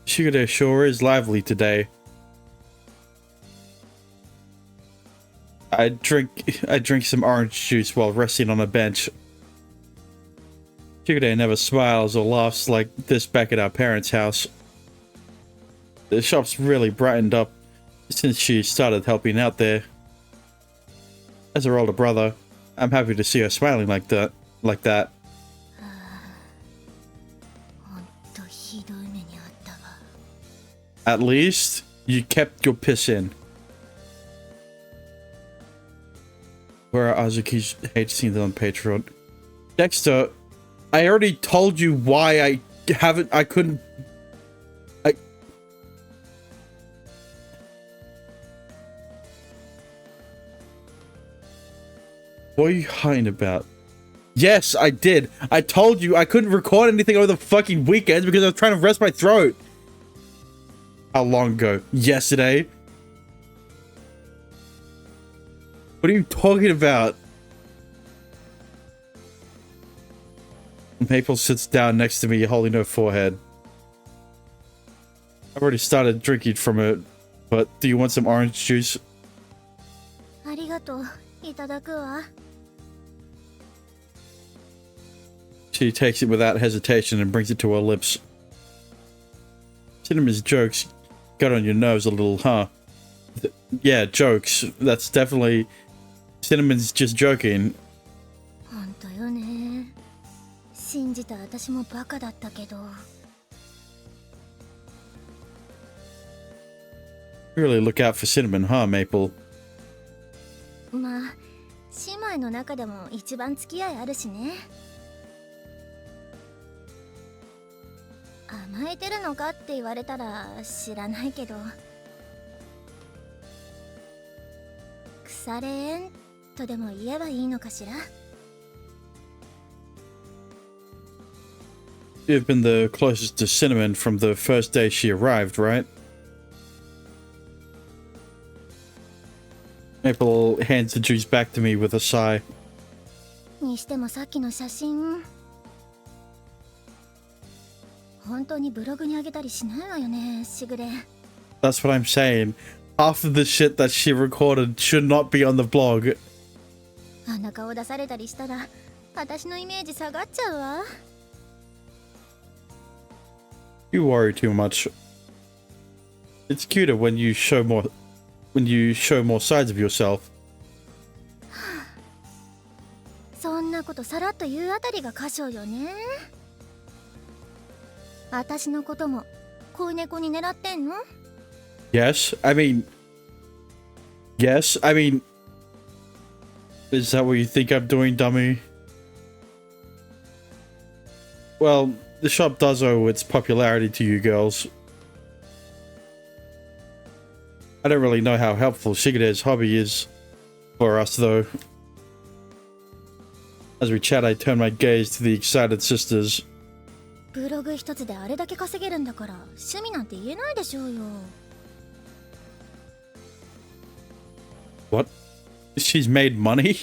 Shigure sure is lively today. I drink some orange juice while resting on a bench. Shigure never smiles or laughs like this back at our parents' house. The shop's really brightened up since she started helping out there. As her older brother, I'm happy to see her smiling like that. At least, you kept your piss in. Where are Azuki's hate scenes on Patreon? Dexter, I already told you why I couldn't... What are you hiding about? Yes, I did. I told you I couldn't record anything over the fucking weekends because I was trying to rest my throat. How long ago? Yesterday? What are you talking about? Maple sits down next to me, holding her forehead. I've already started drinking from it, but do you want some orange juice? She takes it without hesitation and brings it to her lips. Cinnamon's jokes got on your nerves a little, huh? Yeah, jokes. That's definitely... Cinnamon's just joking. Really look out for Cinnamon, huh, Maple? You've been the closest to Cinnamon from the first day she arrived, right? Maple hands the juice back to me with a sigh. That's what I'm saying. Half of the shit that she recorded should not be on the blog. You worry too much. It's cuter when you show more sides of yourself. Yes, I mean, is that what you think I'm doing, dummy? Well, the shop does owe its popularity to you girls. I don't really know how helpful Shigure's hobby is for us, though. As we chat, I turn my gaze to the excited sisters. What? She's made money?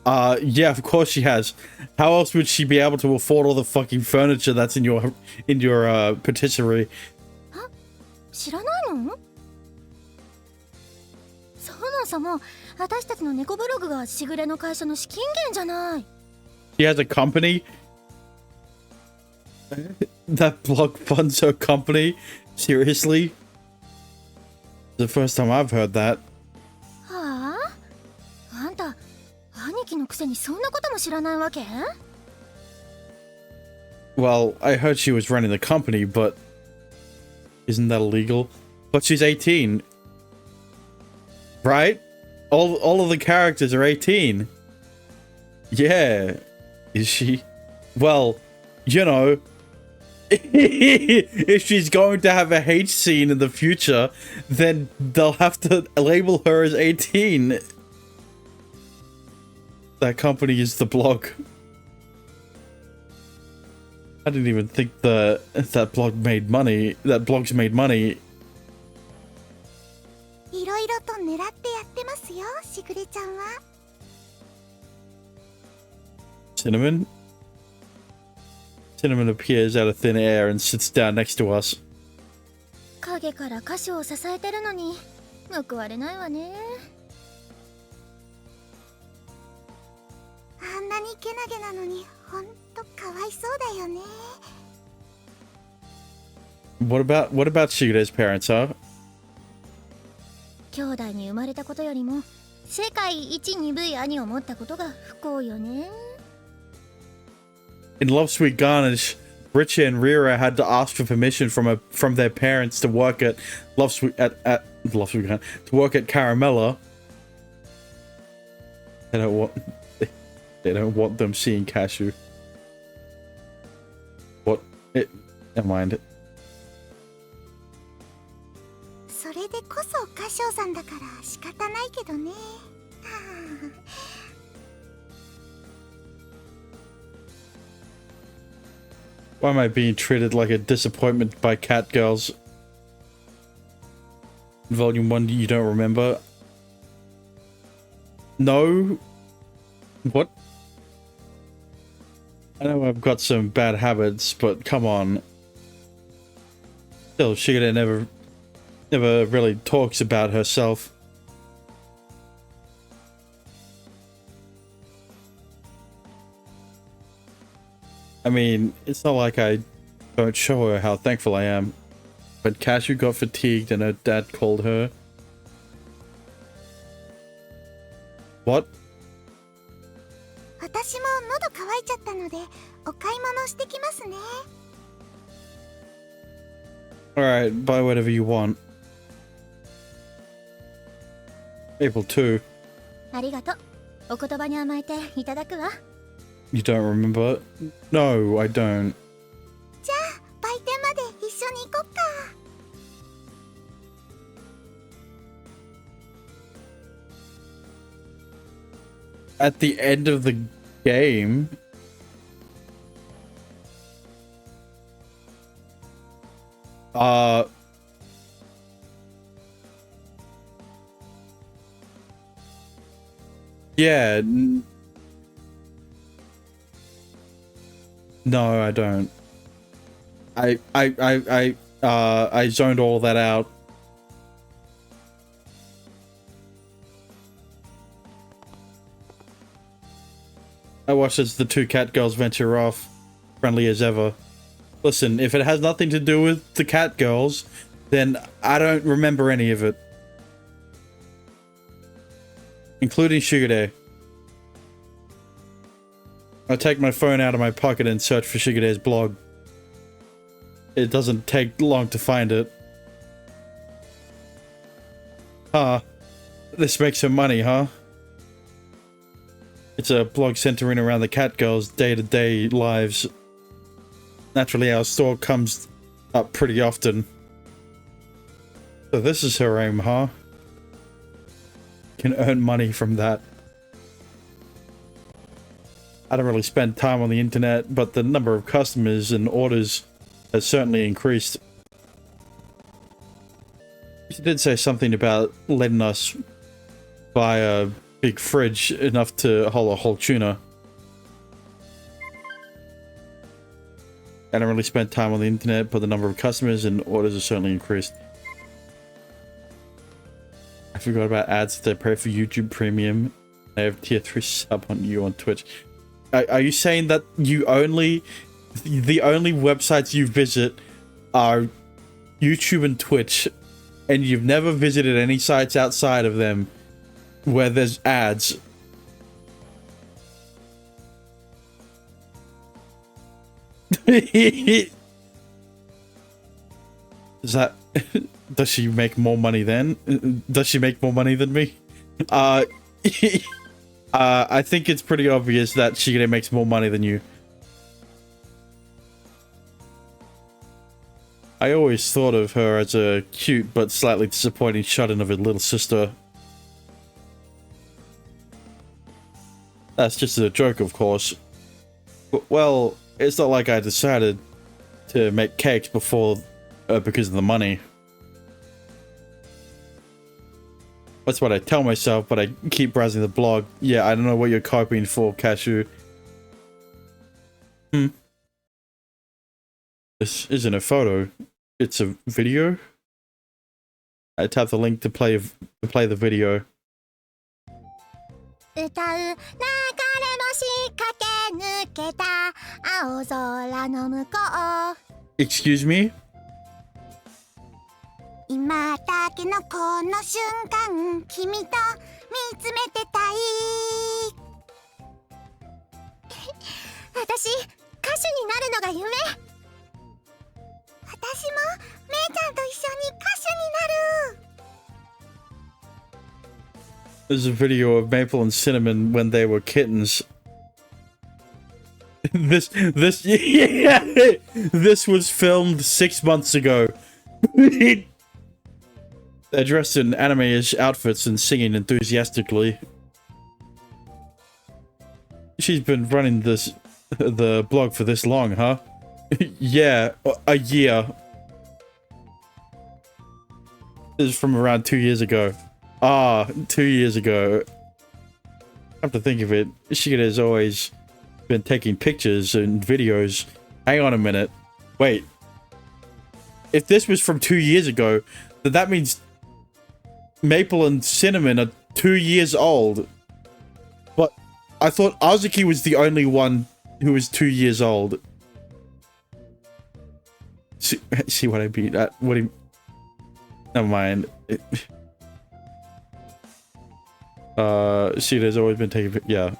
Yeah, of course she has. How else would she be able to afford all the fucking furniture that's in your patisserie? She has a company? That blog funds her company? Seriously? The first time I've heard that. Well, I heard she was running the company, but isn't that illegal? But she's 18. Right? All of the characters are 18. Yeah. Is she? Well, you know, if she's going to have a hate scene in the future, then they'll have to label her as 18. That company is the blog. I didn't even think that blog made money. That blogs made money. Cinnamon? Cinnamon appears out of thin air and sits down next to us. 影から歌手を支えてるのに報われないわね。あんなにけなげなのにほんとかわいそうだよね。What about Shigeru's parents, huh? 兄弟に生まれたことよりも世界一鈍い兄を持ったことが不幸よね。In Love Sweet Garnish, Richie and Rira had to ask for permission from their parents to work at Love Sweet to work at Caramella. They don't want them seeing Cashew. What? Never mind. それでこそ歌唱さんだから仕方ないけどね。Why am I being treated like a disappointment by cat girls? Volume 1, you don't remember? No? What? I know I've got some bad habits, but come on. Still, Shigure never really talks about herself. I mean, it's not like I don't show her how thankful I am. But Cashew got fatigued and her dad called her. What? 私も喉乾いちゃったのでお買い物してきますね。Alright, buy whatever you want. April 2. ありがとう。お言葉に甘えていただくわ。You don't remember? No, I don't. じゃあ売店まで一緒に行こっか。At the end of the game? Yeah. No, I don't. I zoned all that out. I watched as the two cat girls venture off, friendly as ever. Listen, if it has nothing to do with the cat girls, then I don't remember any of it. Including Shigure. I take my phone out of my pocket and search for Shigure's blog. It doesn't take long to find it. Huh. This makes her money, huh? It's a blog centering around the cat girls' day-to-day lives. Naturally, our store comes up pretty often. So this is her aim, huh? Can earn money from that. I don't really spend time on the internet, but the number of customers and orders has certainly increased. She did say something about letting us buy a big fridge enough to hold a whole tuna. I don't really spend time on the internet, but the number of customers and orders has certainly increased. I forgot about ads that pay for YouTube Premium. I have tier 3 sub on you on Twitch. Are you saying that the only websites you visit are YouTube and Twitch, and you've never visited any sites outside of them where there's ads? Is that... Does she make more money then? Does she make more money than me? I think it's pretty obvious that Shigure makes more money than you. I always thought of her as a cute but slightly disappointing shut-in of her little sister. That's just a joke, of course. But, well, it's not like I decided to make cakes before because of the money. That's what I tell myself, but I keep browsing the blog. Yeah, I don't know what you're copying for, Cashew. This isn't a photo. It's a video? I tap the link to play the video. 歌う流れ星駆け抜けた青空の向こう Excuse me? 今だけのこの瞬間君と見つめてたい私歌手になるのが夢私もめいちゃんと一緒に歌手になる There's a video of Maple and Cinnamon when they were kittens. This was filmed 6 months ago. They're dressed in anime-ish outfits and singing enthusiastically. She's been running the blog for this long, huh? Yeah, a year. This is from around 2 years ago. 2 years ago. Come to think of it, Shigeta has always been taking pictures and videos. Hang on a minute. Wait. If this was from 2 years ago, then that means Maple and Cinnamon are 2 years old. But I thought Azuki was the only one who was 2 years old. See what I mean? What do you... Never mind. Shigeta's always been taking... Yeah.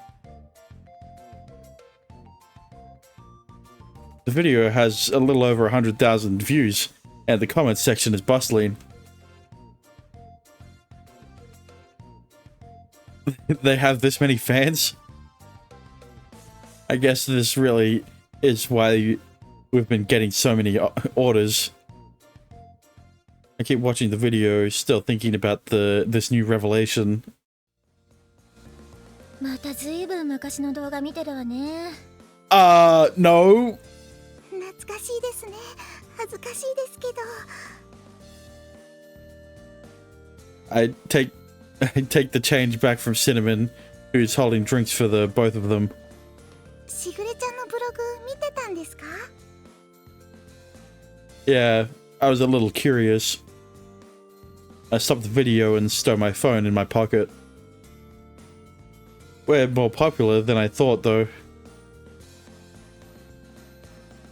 The video has a little over 100,000 views, and the comment section is bustling. They have this many fans? I guess this really is why we've been getting so many orders. I keep watching the video, still thinking about this new revelation. またずいぶん昔の動画見てるわね No. 懐かしいですね恥ずかしいですけど I take the change back from Cinnamon, who's holding drinks for the both of them. しぐれちゃんのブログ見てたんですか Yeah, I was a little curious. I stopped the video and stowed my phone in my pocket. We're more popular than I thought, though.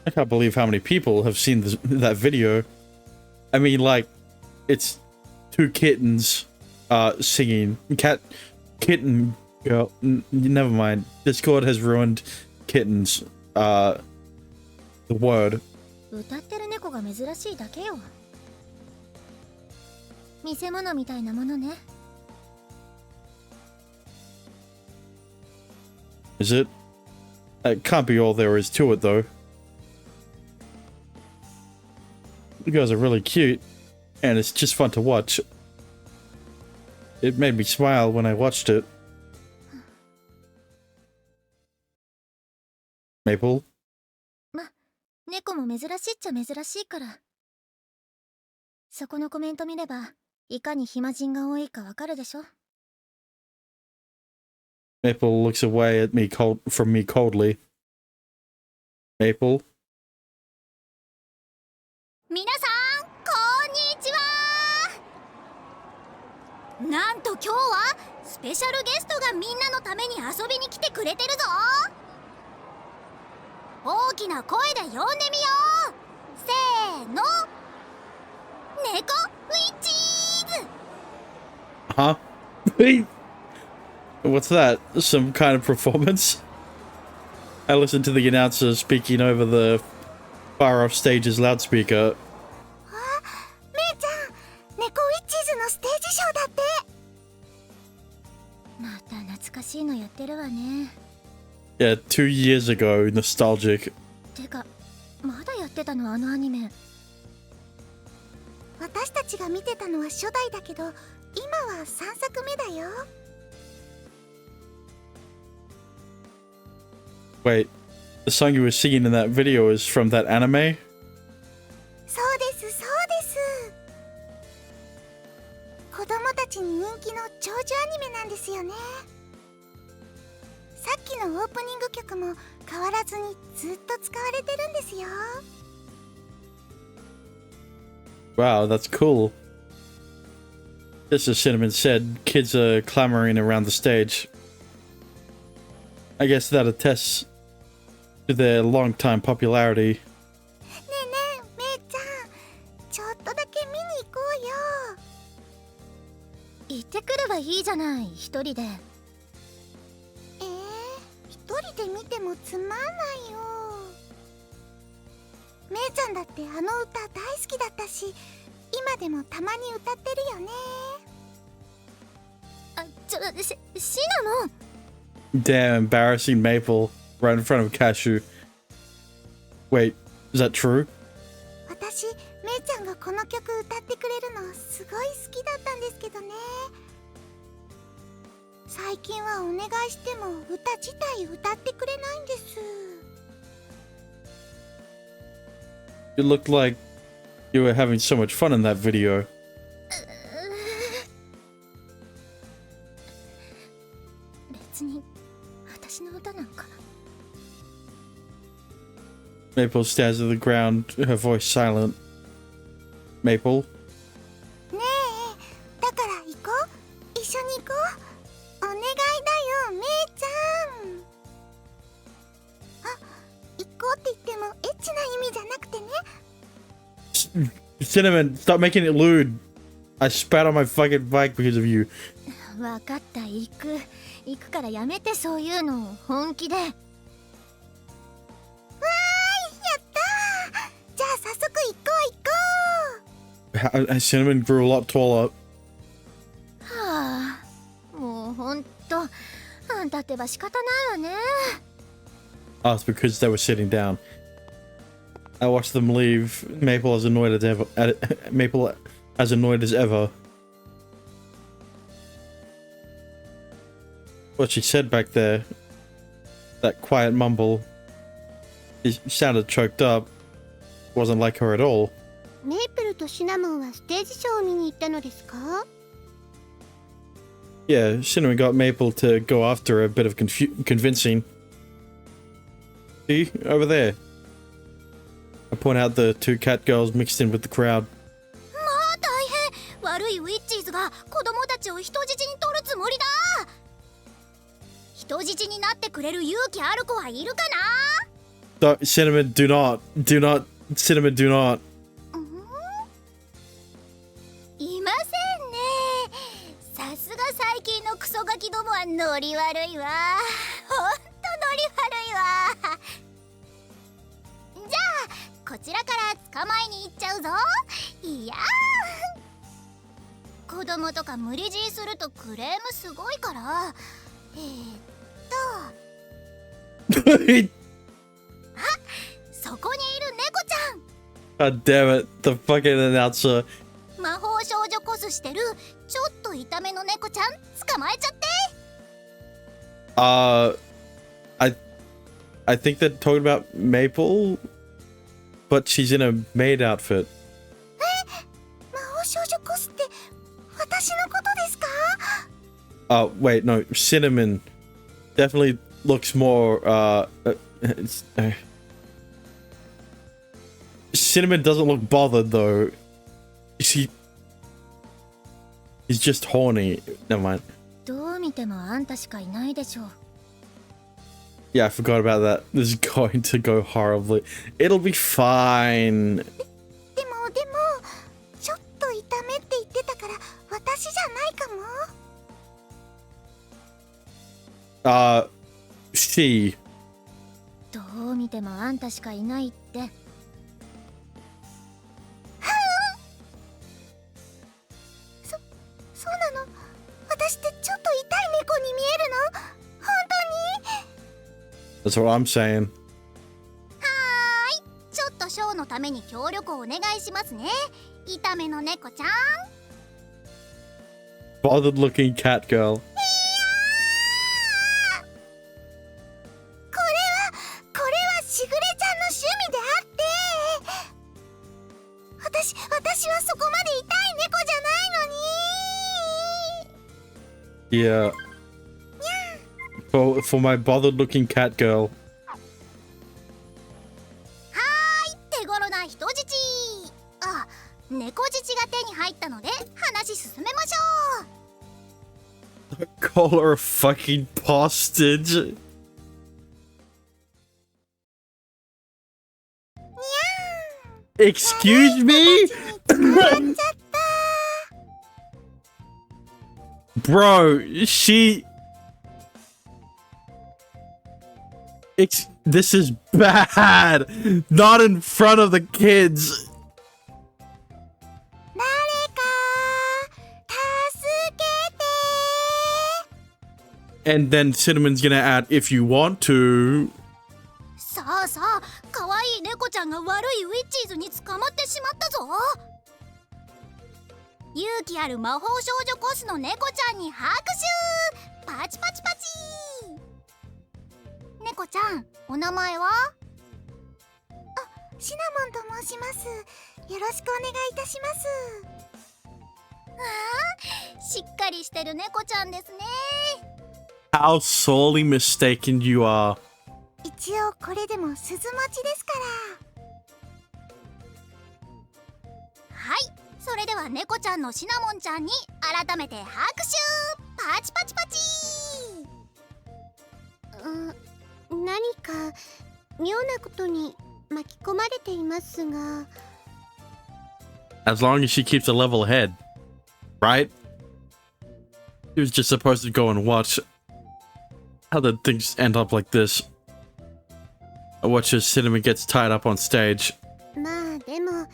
I can't believe how many people have seen that video. I mean, like, it's two kittens singing. Kitten girl. Never mind. Discord has ruined kittens. The word. 歌ってる猫が珍しいだけよ見せ物みたいなものね Is it? That can't be all there is to it, though. You guys are really cute, and it's just fun to watch. It made me smile when I watched it. Maple? 猫も珍しいっちゃ珍しいからそこのコメント見ればいかに暇人が多いかわかるでしょ Maple looks away at me from me coldly. Maple? 皆さんこんにちはなんと今日はスペシャルゲストがみんなのために遊びに来てくれてるぞ大きな声で呼んでみようせーの猫ウィッチーズ Huh? What's that? Some kind of performance? I listened to the announcer speaking over the far-off stage's loudspeaker. めいちゃん猫ウィッチーズのステージショーだってまた懐かしいのやってるわね Yeah, 2 years ago, nostalgic. てかまだやってたのあのアニメ私たちが見てたのは初代だけど今は3作目だよ Wait, the song you were singing in that video is from that anime? そうですそうです子供たちに人気の長寿アニメなんですよねさっきのオープニング曲も変わらずにずっと使われてるんですよ Wow, that's cool. Just as Cinnamon said, kids are clamoring around the stage. I guess that attests to their long-time popularity. ねえねえめいちゃん、ちょっとだけ見に行こうよ。行ってくればいいじゃない、一人で。一人で見てもつまんないよ。めいちゃんだってあの歌大好きだったし、今でもたまに歌ってるよね。あ、シナモン。 Damn, embarrassing Maple right in front of Cashew. Wait, is that true? 私、めいちゃんがこの曲歌ってくれるのすごい好きだったんですけどね。最近はお願いしても歌自体歌ってくれないんです。 It looked like you were having so much fun in that video. 別に私の歌なんか。 Maple stares at the ground, her voice silent. Maple? ねえ、だから行こう。一緒に行こう。お願いだよ、めいちゃん。あ、行こうって言ってもエッチな意味じゃなくてね。 Cinnamon, stop making it lewd. I spat on my fucking bike because of you. わかった、行くからやめて、そういうの本気で。わーい、やったー。じゃあ早速行こう行こう。 Cinnamon grew a lot taller. はあ、もうほんとあんたってば仕方ないわね。 Oh, it's because they were sitting down. I watched them leave. Maple as annoyed as ever. Maple as annoyed as ever. What she said back there, that quiet mumble, it sounded choked up. Wasn't like her at all. メイプルとシナモンはステージショーを見に行ったのですか？ Yeah, Cinnamon got Maple to go after a bit of convincing. See, over there. I point out the two cat girls mixed in with the crowd. まあ大変、悪いウィッチーズが子供たちを人質に取るつもりだ。人質になってくれる勇気ある子はいるかな。 Cinnamon, do not. Cinnamon, do not. いませんね。さすが最近のクソガキどもはノリ悪いわ。ほんとノリ悪いわ。じゃあこちらから捕まえに行っちゃうぞ。いやー、子供とか無理強いするとクレームすごいから。そこにいる猫ちゃん。 God damn it, the fucking announcer. 魔法少女コスしてるちょっと痛めの猫ちゃん捕まえちゃって。 I think they're talking about Maple, but she's in a maid outfit. 魔法少女コスって私のことですか？ Wait, no, Cinnamon definitely looks more, Cinnamon doesn't look bothered though. He's just horny. Never mind. どう見てもあんたしかいないでしょう。 Yeah, I forgot about that. This is going to go horribly. It'll be fine. でもちょっと痛めって言ってたから私じゃないかも。She. どう見てもあんたしかいないって。そうなの？私ってちょっと痛い猫に見えるの？本当に？ That's what I'm saying. はーい、ちょっとショーのために協力をお願いしますね。痛めの猫ちゃん。 Bothered looking cat girl. これはしぐれちゃんの趣味であって、私はそこまで痛い猫じゃないのに。 Yeah. For my bothered looking cat girl. はーい、手頃な人質。あ、猫乳が手に入ったので話進めましょう。 Call her a fucking hostage. Excuse me? Bro, this is bad. Not in front of the kids. 誰か助けて。 And then Cinnamon's gonna add, if you want to. さあさあ、可愛い猫ちゃんが悪いウィッチーズに捕まってしまったぞ。勇気ある魔法少女コスの猫ちゃんに拍手。パチパチパチ。猫ちゃん、お名前は？シナモンと申します。よろしくお願いいたします。ああ、しっかりしてる猫ちゃんですね。 How sorely mistaken you are. 一応これでも鈴持ちですから。はい、それでは猫ちゃんのシナモンちゃんに改めて拍手。パチパチパチ。何か妙なことに巻き込まれていますが。 As long as she keeps a level head, right? She was just supposed to go and watch how the things end up like this. Watch as Cinnamon gets tied up on stage. まあでも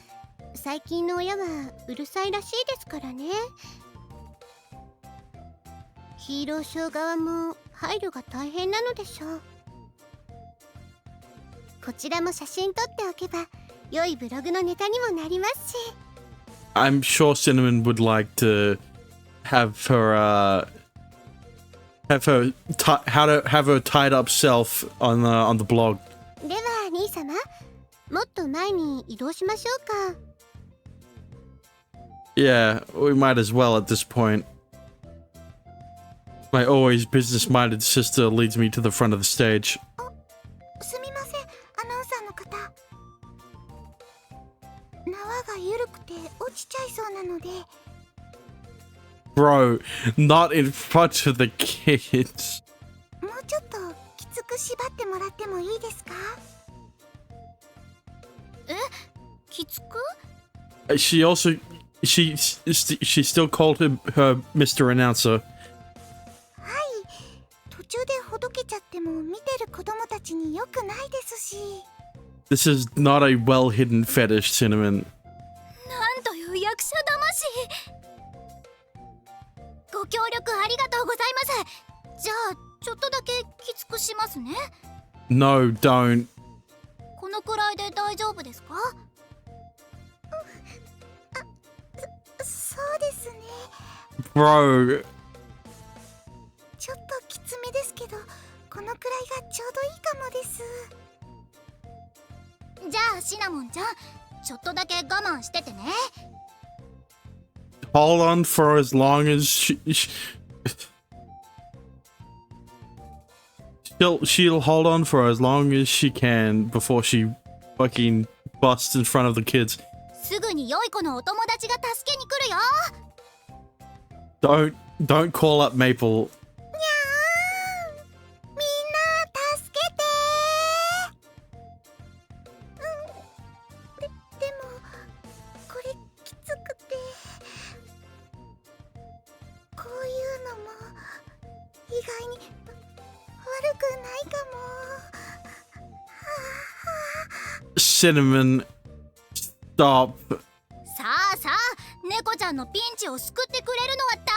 最近の親はうるさいらしいですからね。ヒーローショー側も配慮が大変なのでしょう。こちらも写真撮っておけば良いブログのネタにもなりますし。 I'm sure Cinnamon would like to have her have her tied up self on the blog. では兄様、もっと前に移動しましょうか。 Yeah, we might as well at this point. My always business-minded sister leads me to the front of the stage. すみません、アナウンサーの方。縄が緩くて落ちちゃいそうなので。 Bro, not in front of the kids. もうちょっときつく縛ってもらってもいいですか？きつく？ She still called him her Mr. Announcer. 途中でほどけちゃっても見てる子供たちに良くないですし。 This is not a well-hidden fetish, Cinnamon. なんという役者魂。ご協力ありがとうございます。じゃあちょっとだけきつくしますね。 No, don't. このくらいで大丈夫ですか？そうですね。 Bro. ちょっときつめですけど、このくらいがちょうどいいかもです。じゃあシナモンちゃん、ちょっとだけ我慢しててね。 Hold on for as long as she'll hold on for as long as she can before she fucking busts in front of the kids. すぐに良い子のお友達が助けに来るよ。 Don't call up Maple. みんな助けてー。でもこれきつくて、こういうのも意外に悪くないかも。 Cinnamon, stop. さあさあ、猫ちゃんのピンチを救ってくれるのは誰だ？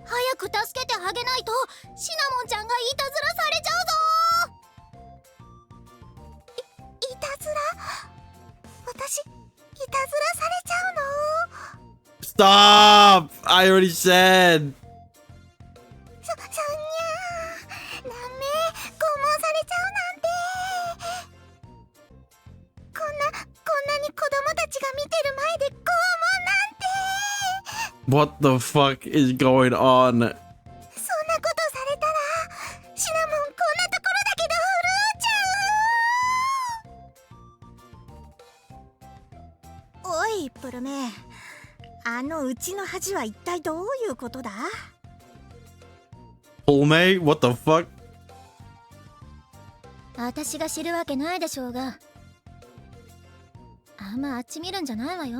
早く助けてあげないとシナモンちゃんがいたずらされちゃうぞ。いたずら？私いたずらされちゃうの？ Stop! I already said. そんにゃー、ダメ、拷問されちゃうなんて。こんなに子供たちが見てる前で拷問なんて。 What the fuck is going on? そんなことされたらシナモンこんなところだけど震おいプルメ、うちの恥は一体どういうことだ？ Pulme? What the fuck? 私が知るわけないでしょうが。あんまあっち見るんじゃないわよ。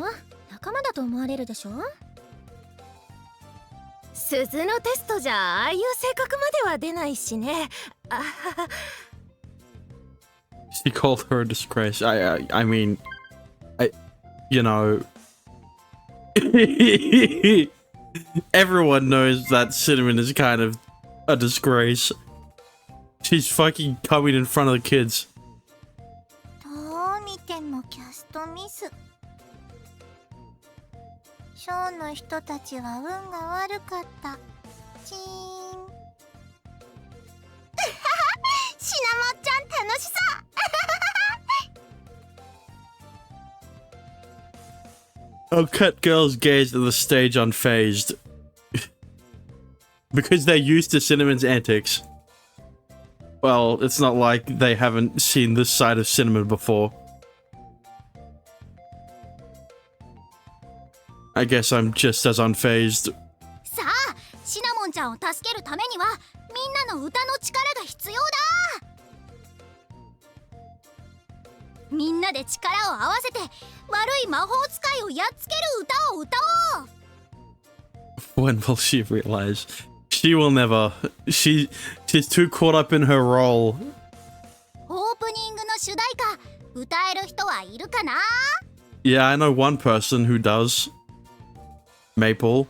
仲間だと思われるでしょ。鈴のテストじゃああいう性格までは出ないしね。She called her a disgrace. I mean, you know, everyone knows that Cinnamon is kind of a disgrace. She's fucking coming in front of the kids. どう見てもキャストミス。ショーの人たちは運が悪かった。チーン。シナモンちゃん楽しそう。Oh, cut girls gazed at the stage unfazed. Because they're used to Cinnamon's antics. Well, it's not like they haven't seen this side of Cinnamon before. I guess I'm just as unfazed. さあ、シナモンちゃんを助けるためにはみんなの歌の力が必要だ。みんなで力を合わせて悪い魔法使いをやっつける歌を歌おう。 When will she realize? She will never. She's too caught up in her role. オープニングの主題歌歌える人はいるかな？ Yeah, I know one person who does. Maple.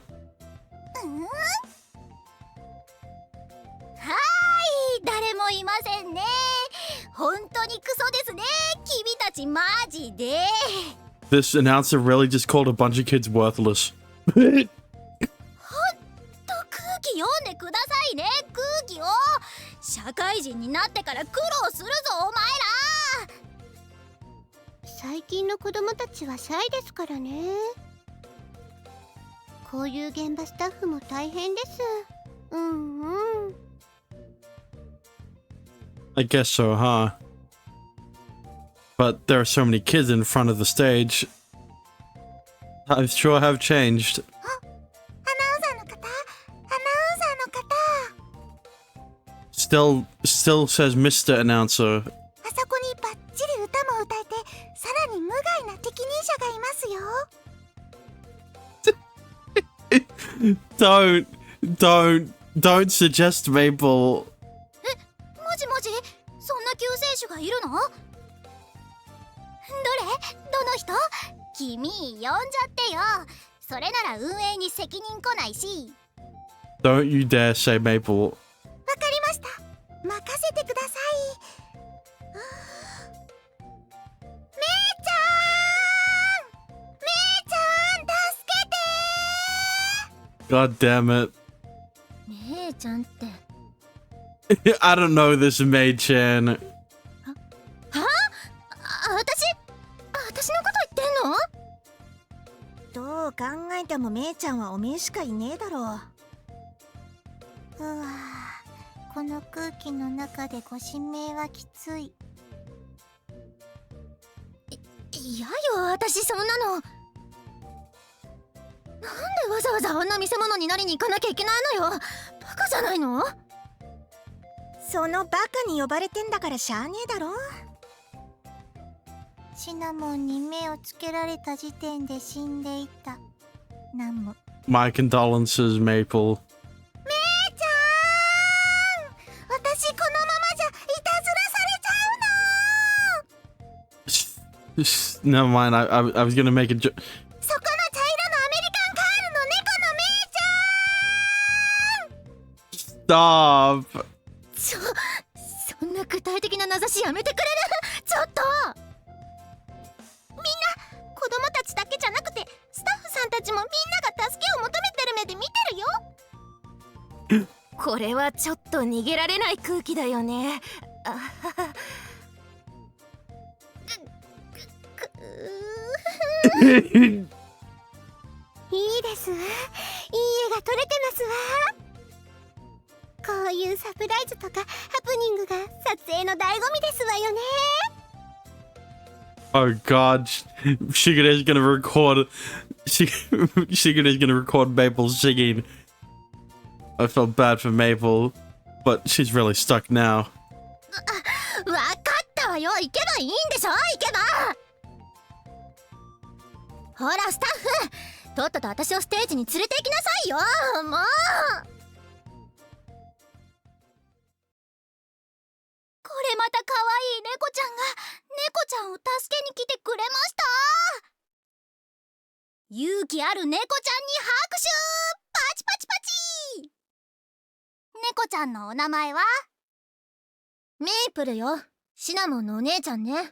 誰もいませんね。本当にクソですね。君たちマジで。This announcer really just called a bunch of kids worthless. ほんと空気読んでくださいね。空気を。社会人になってから苦労するぞお前ら。最近の子供たちはシャイですからね。こういう現場スタッフも大変です。うんうん。I guess so, huh? But there are so many kids in front of the stage. I sure have changed. アナウンサーの方、アナウンサーの方。Still says Mr. Announcer. あそこにバッチリ歌も歌えて、さらに無害な適任者がいますよ。Don't suggest Maple. もじもじ、そんな救世主がいるの？どの人？君呼んじゃってよ。それなら運営に責任来ないし。 Don't you dare say Maple. わかりました。任せてください。めいちゃん、助けて。 God damn it. 姉ちゃんって。I don't know this Mei-chan. は？私のこと言ってんの？どう考えてもめいちゃんはおめえしかいねえだろう。うわ、この空気の中でご指名はきつい。嫌よ、私そんなの。なんでわざわざあんな見せ物になりに行かなきゃいけないのよ。バカじゃないの？そのバカに呼ばれてんだからしゃあねえだろ。シナモンに目をつけられた時点で死んでいた。なんも。My condolences, Maple. めいちゃん、私このままじゃいたずらされちゃうの。 Never mind. I was gonna make a joke. そこの茶色のアメリカンカールの猫のめいちゃん。 Stop. そんな具体的な名指しやめてくれる？ちょっと。みんな子供たちだけじゃなくてスタッフさんたちもみんなが助けを求めてる目で見てるよ。これはちょっと逃げられない空気だよね。いいですわ。いい絵が撮れてますわ。こういうサプライズとかハプニングが撮影の醍醐味ですわよね。Oh god, Shigeru's gonna record. Shigeru's gonna record Maple singing. I felt bad for Maple, but she's really stuck now. わかったわよ。行けばいいんでしょ。行けば。ほらスタッフ、とっとと私をステージに連れて行きなさいよ。もう。これまた可愛い猫ちゃんが猫ちゃんを助けに来てくれました。勇気ある猫ちゃんに拍手。パチパチパチ。猫ちゃんのお名前はメープルよ。シナモンのお姉ちゃんね。お姉ちゃん、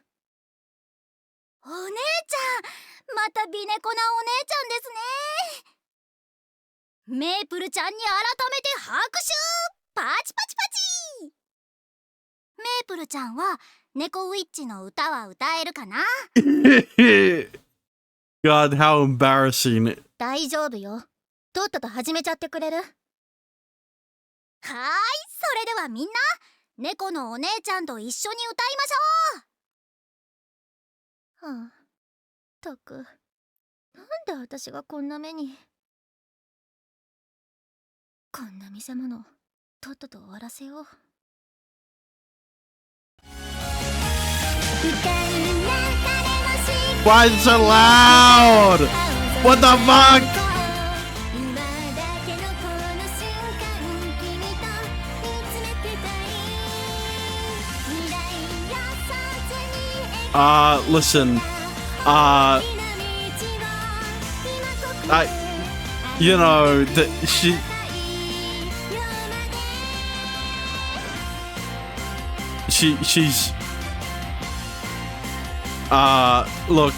また美猫なお姉ちゃんですね。メープルちゃんに改めて拍手。パチパチパチ。メープルちゃんは猫ウィッチの歌は歌えるかな。 God, how embarrassing. 大丈夫よ。とっとと始めちゃってくれる？はーい、それではみんな猫のお姉ちゃんと一緒に歌いましょう。はあ、ったく、なんで私がこんな目に。こんな見せ物とっとと終わらせよう。 Why is it so loud? What the fuck? Listen. You know, she's look.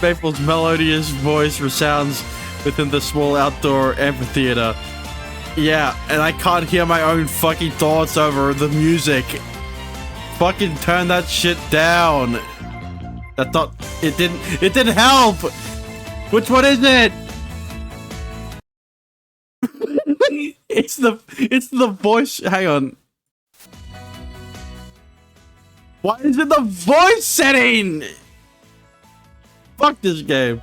Maple's melodious voice resounds within the small outdoor amphitheater. Yeah, and I can't hear my own fucking thoughts over the music. Fucking turn that shit down. It didn't help. Which one is it? It's the voice. Hang on. Why is it the voice setting? Fuck this game.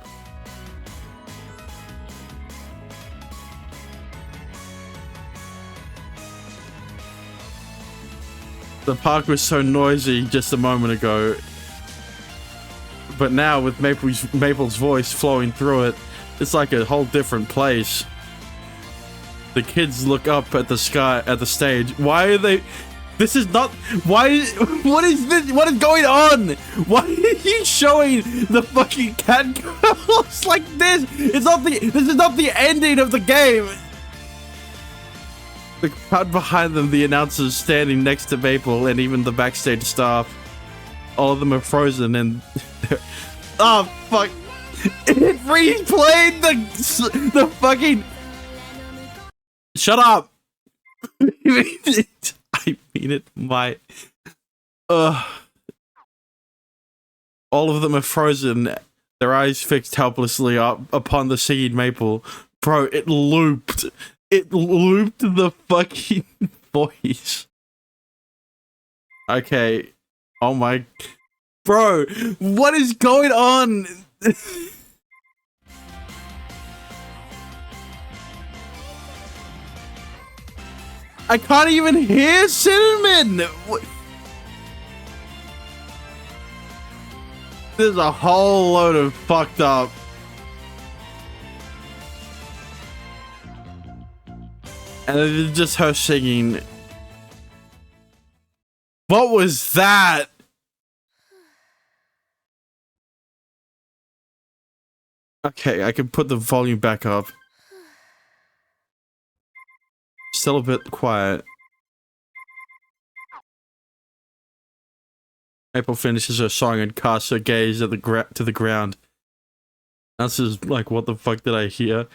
The park was so noisy just a moment ago. But now with Maple's voice flowing through it, it's like a whole different place. The kids look up at the sky, at the stage. Why are they... This is not... Why... What is this? What is going on? Why are you showing the fucking cat girls like this? It's not the... This is not the ending of the game. The crowd behind them, the announcers standing next to Maple, and even the backstage staff. All of them are frozen and... Oh, fuck. It replayed the fucking... Shut up. I mean it, my... All of them are frozen, their eyes fixed helplessly up upon the singing Maple. Bro, it looped. It looped the fucking voice. Okay. Oh my... Bro, what is going on? I can't even hear Cinnamon! There's a whole load of fucked up. And it's just her singing. What was that? Okay, I can put the volume back up. Still a bit quiet. Maple finishes her song and casts her gaze at to the ground. That's just like, what the fuck did I hear?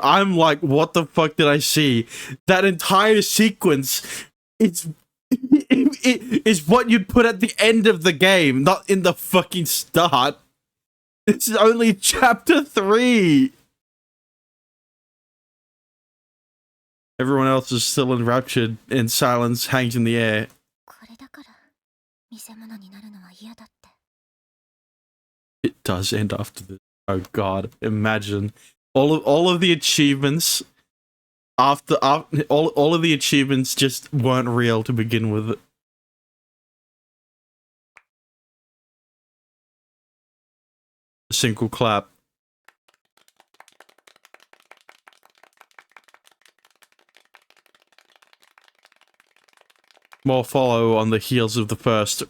I'm like, what the fuck did I see? That entire sequence is what you'd put at the end of the game, not in the fucking start. This is only chapter 3. Everyone else is still enraptured and silence hangs in the air. 見せ物になるのは嫌だって。 It does end after this. Oh god, imagine all of the achievements after all of the achievements just weren't real to begin with. A single clap. More follow on the heels of the first.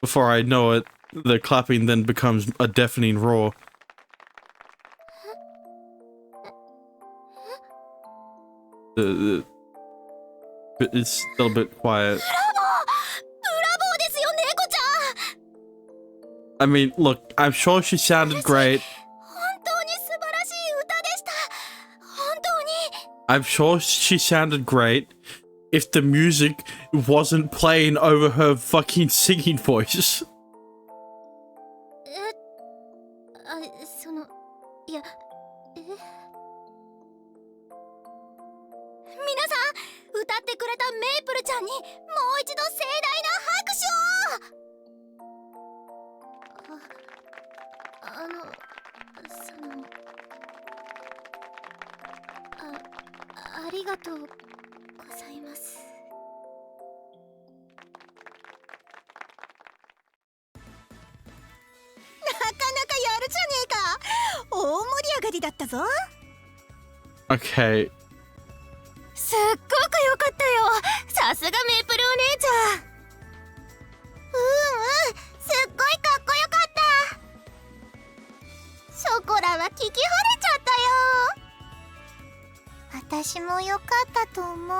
Before I know it, the clapping then becomes a deafening roar. But it's still a bit quiet. I mean, look, I'm sure she sounded great. I'm sure she sounded great if the music wasn't playing over her fucking singing voice. その、いや、皆さん、歌ってくれたメイプルちゃんにもう一度盛大な拍手を。ありがとうございます。なかなかやるじゃねえか。大盛り上がりだったぞ。 Okay. すっごく良かったよ。さすがメイプルお姉ちゃん。すっごいかっこよかった。ショコラは聞き惚れちゃったよ。私も良かったと思う。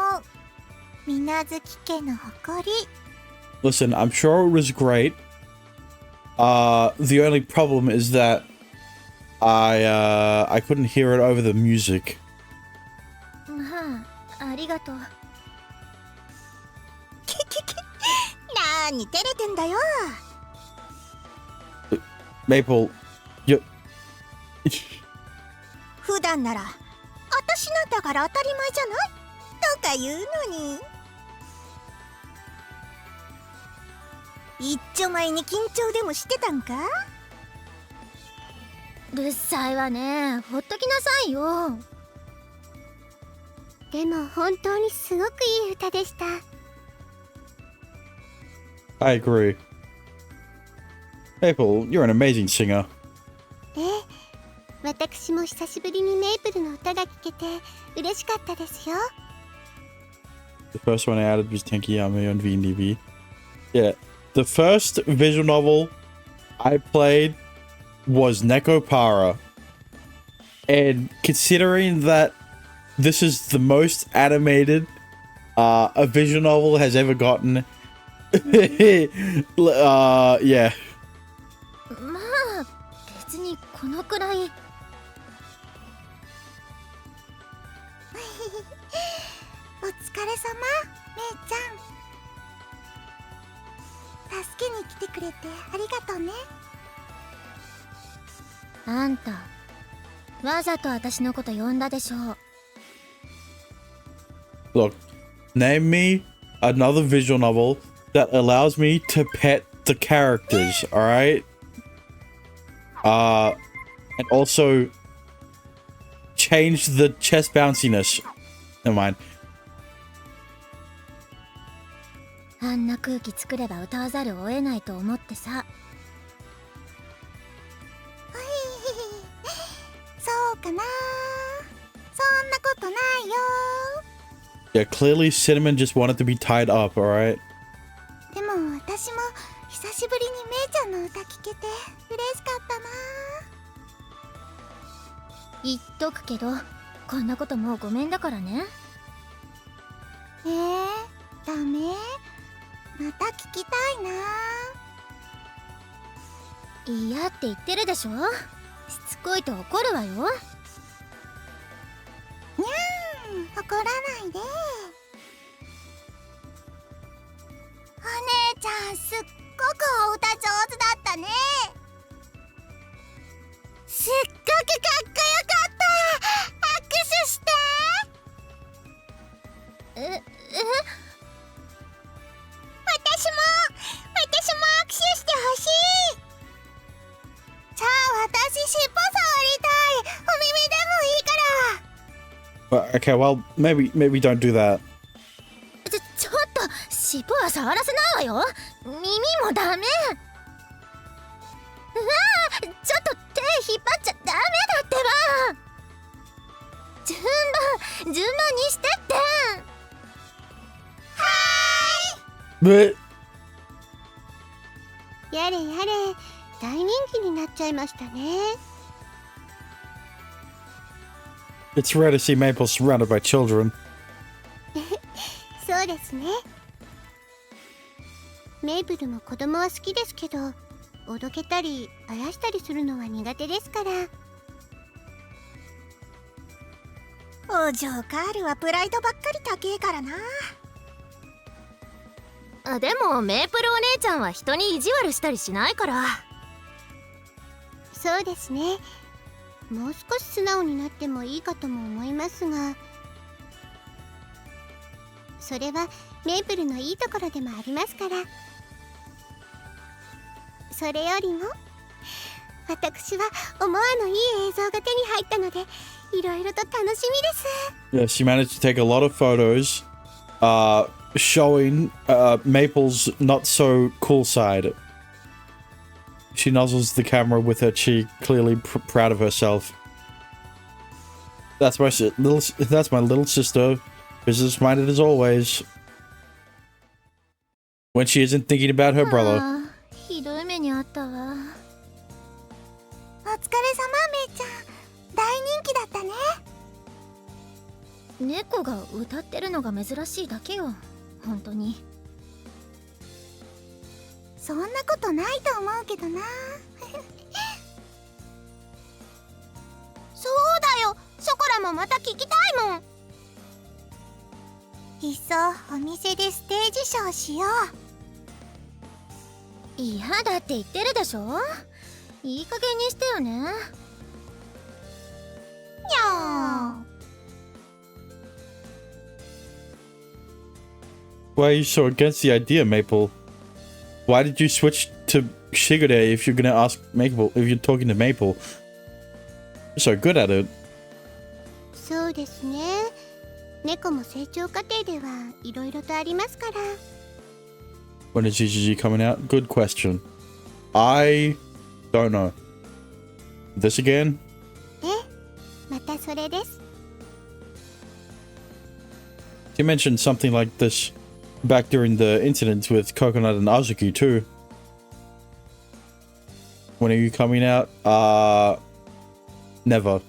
水無月家の誇り。 Listen, I'm sure it was great. The only problem is that I couldn't hear it over the music. まあ、ありがとう。なーに照れてんだよ。 Maple, you. 普段なら私なんだから当たり前じゃないとか言うのに、一丁前に緊張でもしてたんか。うるさいわね。ほっときなさいよ。でも本当にすごくいい歌でした。 I agree. Maple, you're an amazing singer. 私も久しぶりにメイプルの歌が聴けて嬉しかったですよ。 The first one I added was Tenkiyama on VNDB. Yeah, the first visual novel I played was Nekopara. And considering that this is the most animated a visual novel has ever gotten, yeah. まあ、別にこのくらい。お疲れ様、めいちゃん。助けに来てくれてありがとうね。あんた、わざと私のこと呼んだでしょ。 Look, name me another visual novel that allows me to pet the characters, alright? And also change the chest bounciness. Never mind. あんな空気作れば歌わざるを得ないと思ってさ。そうかな。そんなことないよ。 Yeah, clearly Cinnamon just wanted to be tied up, alright? でも私も久しぶりにめいちゃんの歌聴けて嬉しかったな。言っとくけど、こんなこともうごめんだからね。ダメ？また聞きたいな。嫌って言ってるでしょ。しつこいと怒るわよ。にゃーん、怒らないで。お姉ちゃんすっごくお歌上手だったね。すっごくかっこよかった。握手して。私も。Okay, well, maybe don't do that. ちょっと尻尾は触らせないわよ。耳もダメ。うわあ、ちょっと手引っ張っちゃダメだってば。順番にしてって。But やれやれ、大人気になっちゃいましたね。 it's rare to see Maple surrounded by children. そうですね。メイプルも子供は好きですけど、おどけたりあやしたりするのは苦手ですから。お嬢カールはプライドばっかり高えからな。でもメープルお姉ちゃんは人に意地悪したりしないから。そうですね。もう少し素直になってもいいかとも思いますが、それはメイプルのいいところでもありますから。それよりも私は思わぬいい映像が手に入ったので、いろいろと楽しみです。 Yeah, she managed to take a lot of photos, showing Maple's not so cool side. She nuzzles the camera with her cheek, clearly proud of herself. That's my little sister, business-minded as always. When she isn't thinking about her brother. ひどい目にあったわ。お疲れ様、めいちゃん。大人気だったね。猫が歌ってるのが珍しいだけよ。本当に。そんなことないと思うけどな。そうだよ、ショコラもまた聞きたいもん。いっそお店でステージショーしよう。嫌だって言ってるでしょ。いい加減にしてよね。にゃー。 Why are you so against the idea, Maple? Why did you switch to Shigure if you're gonna ask Maple, if you're talking to Maple? You're so good at it. そうですね。猫も成長過程ではいろいろとありますから。 When is GGG coming out? Good question. I don't know. This again? またそれです。 You mentioned something like this back during the incidents with Coconut and Azuki too. When are you coming out? Never.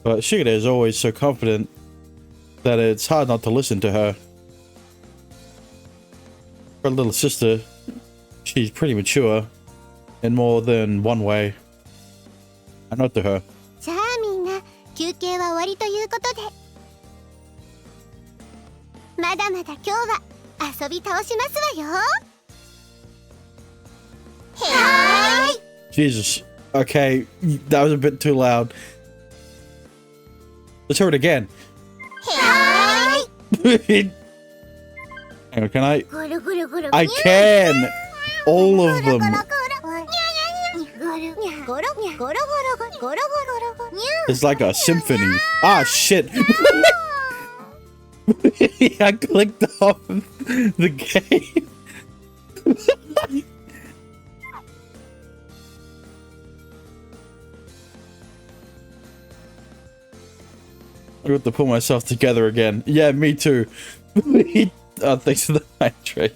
But Shigure is always so confident that it's hard not to listen to her. Her little sister, she's pretty mature in more than one way. I note to her. じゃあみんな休憩は終わりということで、まだまだ今日は遊び倒しますわよ。はーい。 Jesus. Okay, that was a bit too loud. Let's hear it again. はーい。 Hang on, can I? ぐるぐるぐる。 I can! All of them. ゴロゴロゴロゴロゴロゴロゴロゴロゴロゴロゴロゴロ。 It's like a symphony. Ah, shit. I clicked off the game. I got to pull myself together again. Yeah, me too. Thanks for the hydrate.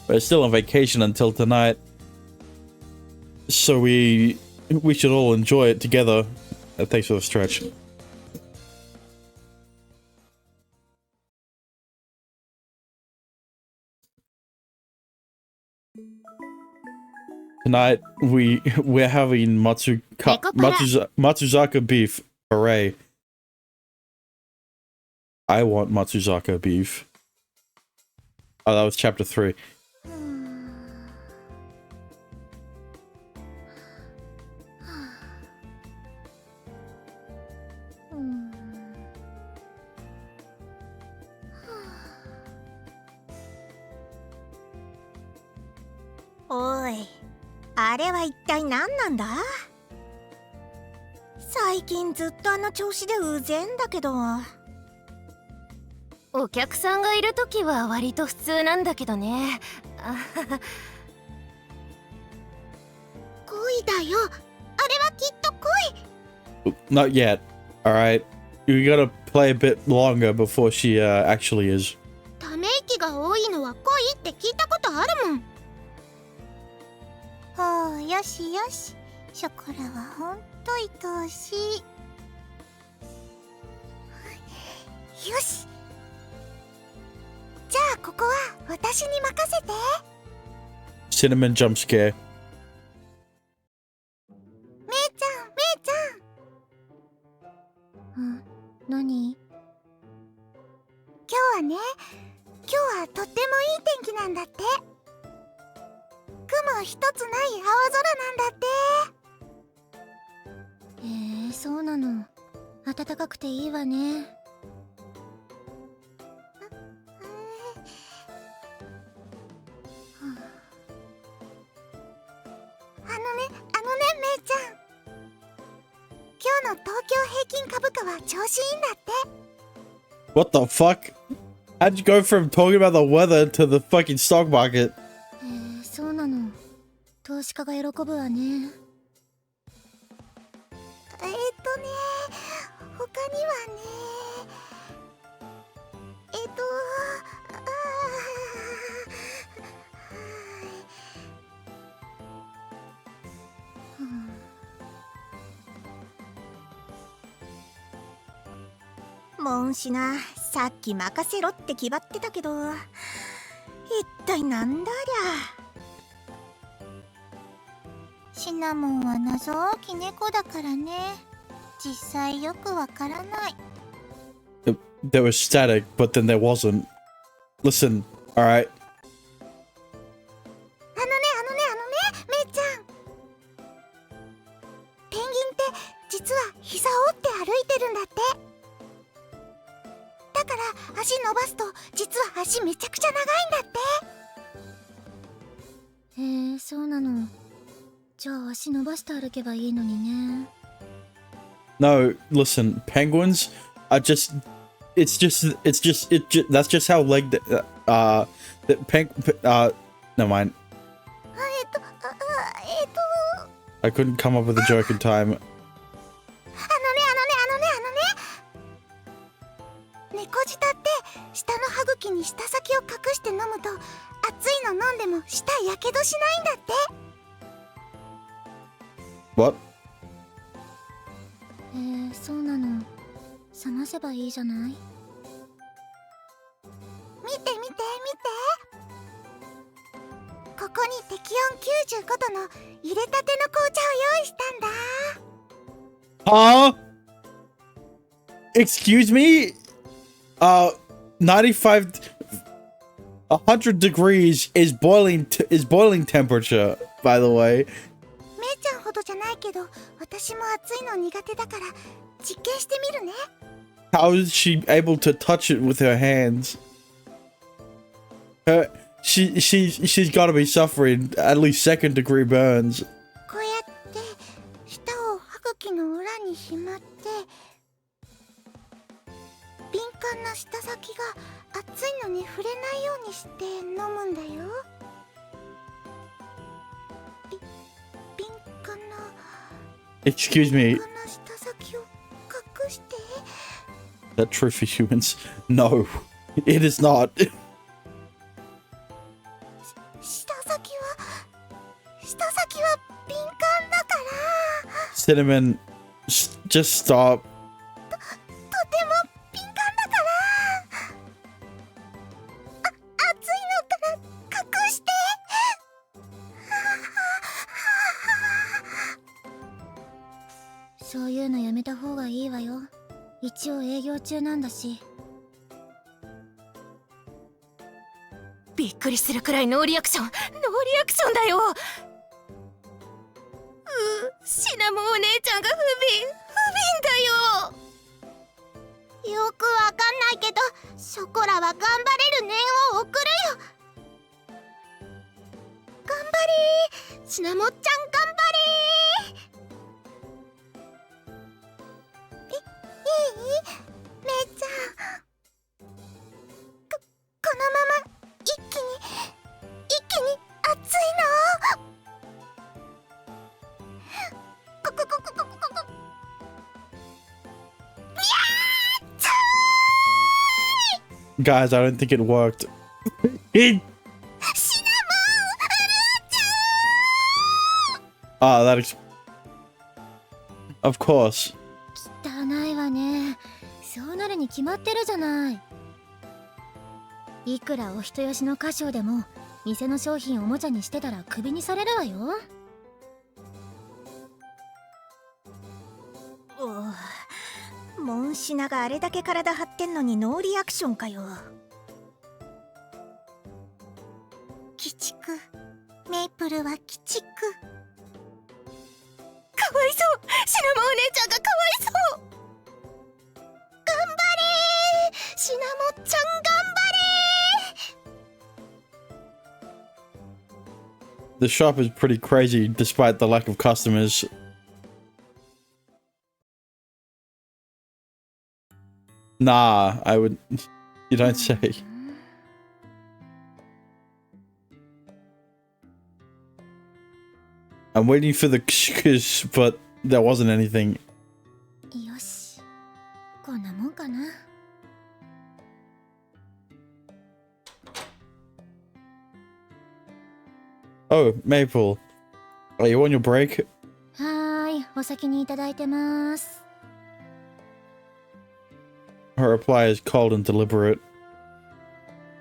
We're still on vacation until tonight, so we should all enjoy it together. Thanks for the stretch. Tonight we're having Matsuzaka beef. Hooray! I want Matsuzaka beef. Oh, that was chapter 3.おい、あれは一体何なんだ？最近ずっとあの調子でうぜえんだけど。お客さんがいるときは割と普通なんだけどね。恋だよ。あれはきっと恋。 Not yet. Alright. You gotta play a bit longer before she actually is. ため息が多いのは恋って聞いたことあるもん。ほう、よしよし。ショコラはほんと愛おしい。よし。じゃあここは私に任せて。 Cinnamon jump scare. めいちゃん、めいちゃん。うん、何？今日はね、今日はとってもいい天気なんだって。雲一つない青空なんだって。へえ、そうなの。暖かくていいわね。めいちゃん、今日の東京平均株価は調子いいんだって。 What the fuck? How'd you go from talking about the weather to the fucking stock market? へえ、そうなの。投資家が喜ぶわね。他にはね、もんしな、さっき任せろって決まってたけど、一体なんだありゃ。シナモンは謎多き猫だからね、実際よくわからない。 There was static, but then there wasn't. Listen, alright. めいちゃん、ペンギンって実は膝を折って歩いてるんだって。だから足伸ばすと実は足めちゃくちゃ長いんだって。へえ、そうなの。じゃあ足伸ばして歩けばいいのにね。No, listen, penguins are just. That's just how never mind. I couldn't come up with a joke in time. 猫舌って舌の歯茎に舌先を隠して飲むと熱いの飲んでも舌やけどしないんだって。 What? へえ、そうなの。冷ませばいいじゃない。見て見て見て、ここに適温95度の入れたての紅茶を用意したんだ。 Huh? Excuse me? 95 100 degrees is boiling temperature, by the way. めいちゃんほどじゃないけど、私も暑いの苦手だから実験してみるね。 How is she able to touch it with her hands? She's got to be suffering at least second degree burns. こうやって舌を歯茎の裏にしまって、敏感な舌先が熱いのに触れないようにして飲むんだよ。敏感な Excuse me, 舌先を隠して。 that true for humans? No, it is not. 舌先は敏感だから。 Cinnamon, just stop. とても敏感だから。熱いのから隠して。そういうのやめた方がいいわよ。一応営業中なんだし。びっくりするくらいノーリアクションだよ。シナモンお姉ちゃんが不憫だよ。よくわかんないけど、ショコラは頑張れる念を送るよ。頑張れー、シナモンちゃん頑張れー。めいちゃん、このまま一気に熱いの？こ。Guys, I don't think it worked. It. Ah, of course. 汚いわね。そうなるに決まってるじゃない。いくらお人よしの歌唱でも店の商品をおもちゃにしてたらクビにされるわよ。モンシナがあれだけ体張ってんのにノーリアクションかよ。鬼畜、メイプルは鬼畜。かわいそう、シナモお姉ちゃんがかわいそう。頑張れー、シナモちゃん頑張れー。 The shop is pretty crazy despite the lack of customers. Nah, I would... You don't say. I'm waiting for the ksh, but there wasn't anything. よし、こんなもんかな。Oh, Maple. Are you on your break? はーい、お先にいただいてます。Her reply is cold and deliberate.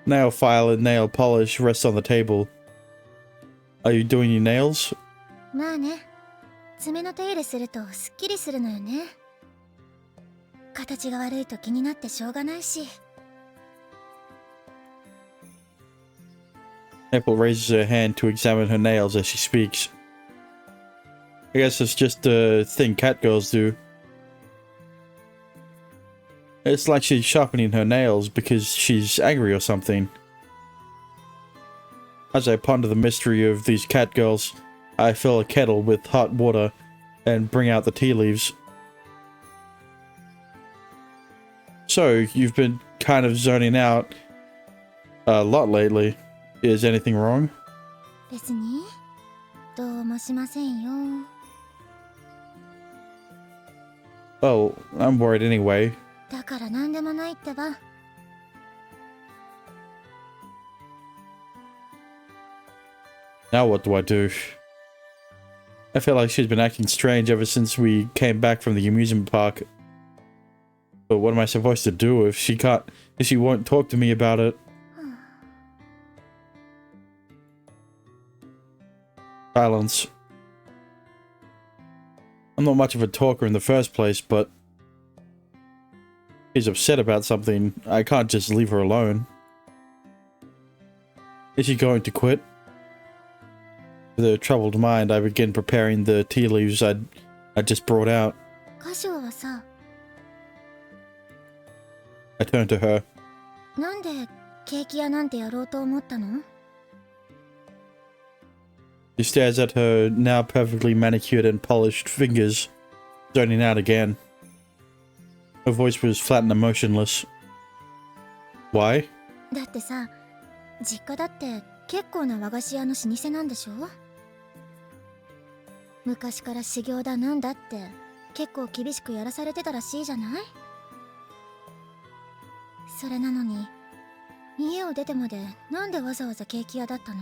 Nail file and nail polish rest on the table. Are you doing your nails? まあね、爪の手入れするとすっきりするのよね。形が悪いと気になってしょうがないし。Maple raises her hand to examine her nails as she speaks. I guess it's just a thing cat girls do. It's like she's sharpening her nails because she's angry or something. As I ponder the mystery of these cat girls, I fill a kettle with hot water and bring out the tea leaves. So, you've been kind of zoning out a lot lately. Is anything wrong? 別にどうもしませんよ。Well, I'm worried anyway. だから何でもないってば。Now what do I do? I feel like she's been acting strange ever since we came back from the amusement park. But what am I supposed to do if she won't talk to me about it? Silence. I'm not much of a talker in the first place, but she's upset about something. I can't just leave her alone. Is she going to quit? With a troubled mind, I begin preparing the tea leaves I just brought out. 歌唱はさ、 I turn to her. なんでケーキ屋なんてやろうと思ったの？ She stares at her now perfectly manicured and polished fingers, zoning out again. Her voice was flat and emotionless. Why? だってさ、実家だって結構な和菓子屋の老舗なんでしょ？昔から修行だなんだって結構厳しくやらされてたらしいじゃない？それなのに家を出てまでなんでわざわざケーキ屋だったの？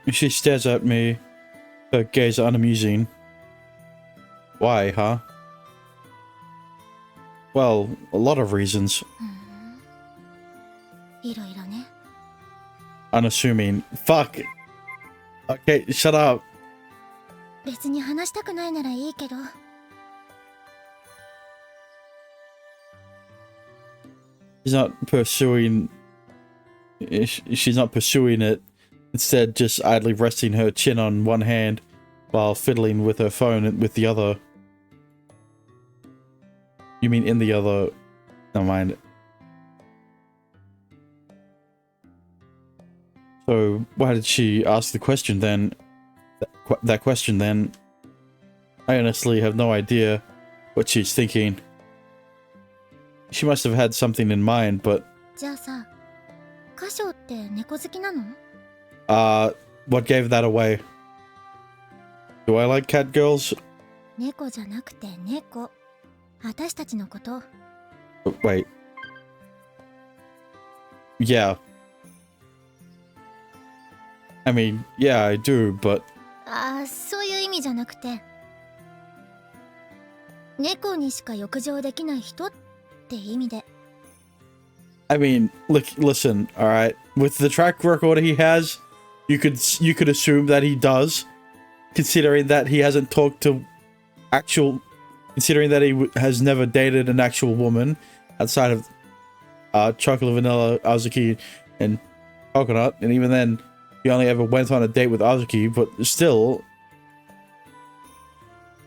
She stares at me, her gaze unamusing. Why, huh? Well, a lot of reasons. いろいろね。 Unassuming. Fuck! Okay, shut up. 別に話したくないならいいけど。 She's not pursuing it. Instead, just idly resting her chin on one hand while fiddling with her phone with the other. You mean in the other? Never mind. So, why did she ask the question then? That question then? I honestly have no idea what she's thinking. She must have had something in mind, but じゃあさ、歌唱って猫好きなの？ what gave that away? Do I like cat girls? 猫じゃなくて猫。私たちのこと。Wait. Yeah. I mean, yeah, I do, but ああ、そういう意味じゃなくて。猫にしか浴場できない人って意味で。I mean, look, listen, all right. With the track record he has, you could assume that he does, considering that he hasn't talked to considering that he has never dated an actual woman outside of chocolate, vanilla, Azuki, and coconut, and even then, he only ever went on a date with Azuki. But still,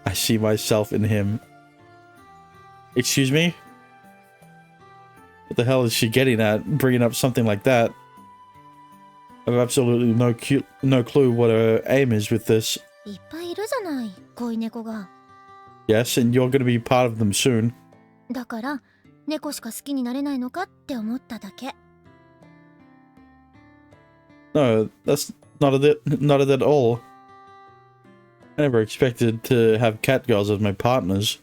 I see myself in him. Excuse me? What the hell is she getting at, bringing up something like that? I have absolutely no clue what her aim is with this. いっぱいいるじゃない、恋猫が。 Yes, and you're going to be part of them soon. だから、猫しか好きになれないのかって思っただけ。No, that's not it at all. I never expected to have cat girls as my partners.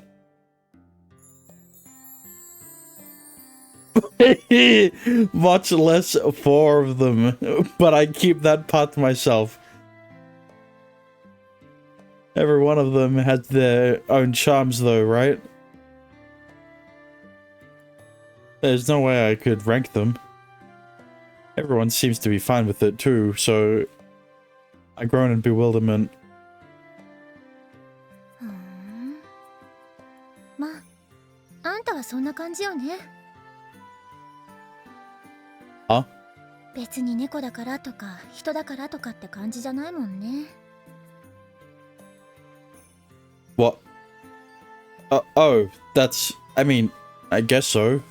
Much less 4 of them, but I keep that part to myself. Every one of them has their own charms though, right? There's no way I could rank them. Everyone seems to be fine with it too, so I groan in bewilderment. ふーん。まあ、あんたはそんな感じよね。あ？別に猫だからとか人だからとかって感じじゃないもんね。What? Oh, that's... I mean, I guess so.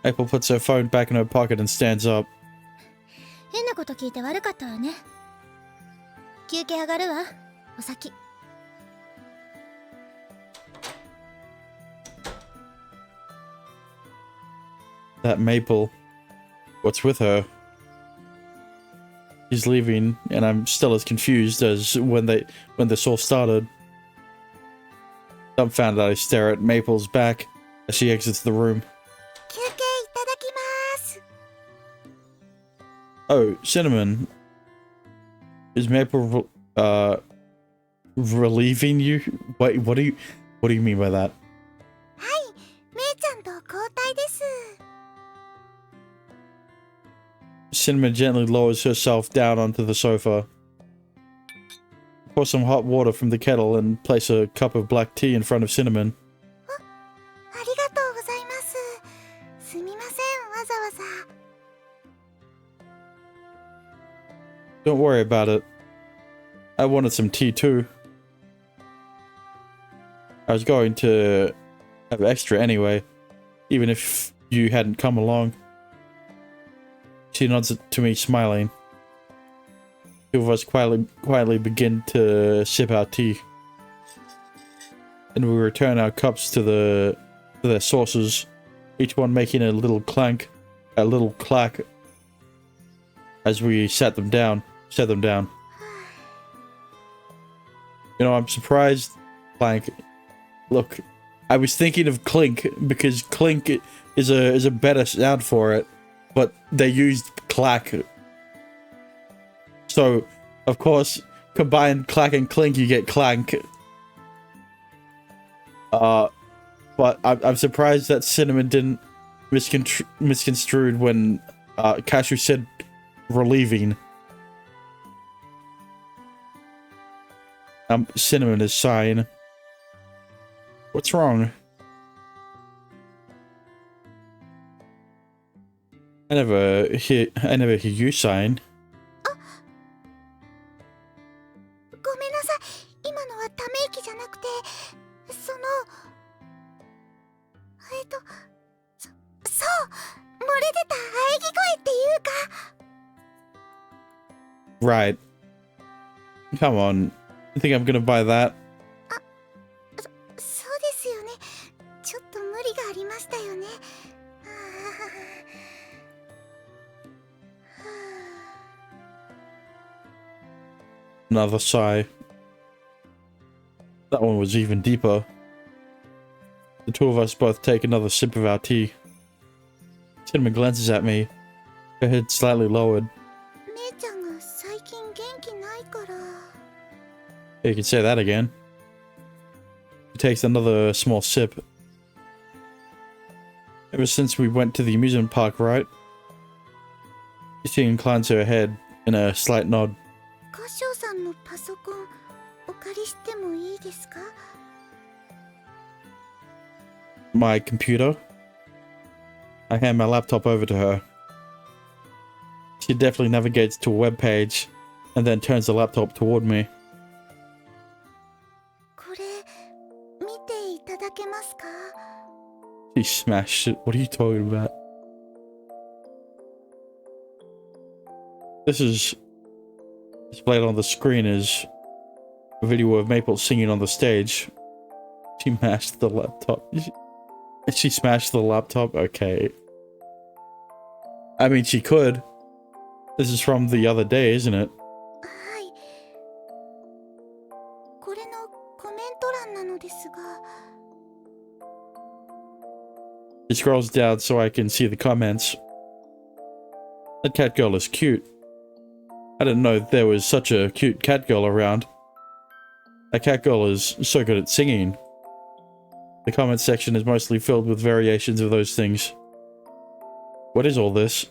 April puts her phone back in her pocket and stands up. 変なこと聞いて悪かったわね。休憩上がるわ。お先。That Maple. What's with her? She's leaving, and I'm still as confused as when this all started. Dumbfounded, I stare at Maple's back as she exits the room. 休憩いただきます。 Oh, Cinnamon. Is Maple relieving you? Wait, what do you mean by that? はい、めいちゃんと交代です。 Cinnamon gently lowers herself down onto the sofa. Pour some hot water from the kettle and place a cup of black tea in front of Cinnamon. ありがとうございます。すみません、わざわざ。 Don't worry about it. I wanted some tea too. I was going to have extra anyway, even if you hadn't come along. She nods to me, smiling. Two of us quietly begin to sip our tea. And we return our cups to their saucers, each one making a little clack, as we set them down. You know, I'm surprised, Clank. Look, I was thinking of Clink because Clink is a better sound for it, but they used clack. So, of course, combine clack and clink, you get clank. But I'm surprised that Cinnamon didn't misconstrued when Cashew said relieving. Cinnamon is sighing. What's wrong? I never hear you sighing. ごめんなさい。今のはため息じゃなくて、そう、漏れ出た喘ぎ声っていうか。 Right. Come on. You think I'm gonna buy that? ね。ちょっと無理がありましたよね。Another sigh. That one was even deeper. The two of us both take another sip of our tea. Cinnamon glances at me, her head slightly lowered. 姉ちゃんが最近元気ないから。 You can say that again. She takes another small sip. Ever since we went to the amusement park, right? She inclines her head in a slight nod. 歌唱さんのパソコンお借りしてもいいですか？ My computer? I hand my laptop over to her. She definitely navigates to a web page and then turns the laptop toward me. これ見ていただけますか？ She smashed it. What are you talking about? This is displayed on the screen is a video of Maple singing on the stage. She mashed the laptop. She smashed the laptop? Okay. I mean, she could. This is from the other day, isn't it? はい。これのコメント欄なのですが。 She scrolls down so I can see the comments. That cat girl is cute. I didn't know there was such a cute cat girl around. That cat girl is so good at singing. The comment section is mostly filled with variations of those things. What is all this?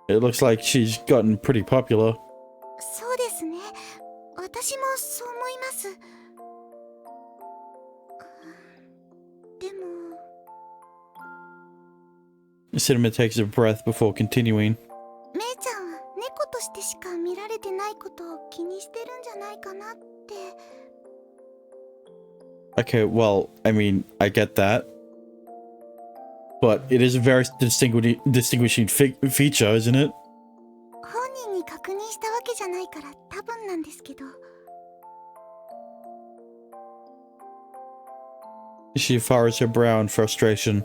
It looks like she's gotten pretty popular. そうですね。私もそう思います。でも。 Cinnamon takes a breath before continuing. めいちゃんは猫としてしか見られてないことを気にしてるんじゃないかなって。 Okay, well, I mean, I get that. But it is a very distinguishing feature, isn't it? 本人に確認したわけじゃないから多分なんですけど。 She furrows her brow in frustration.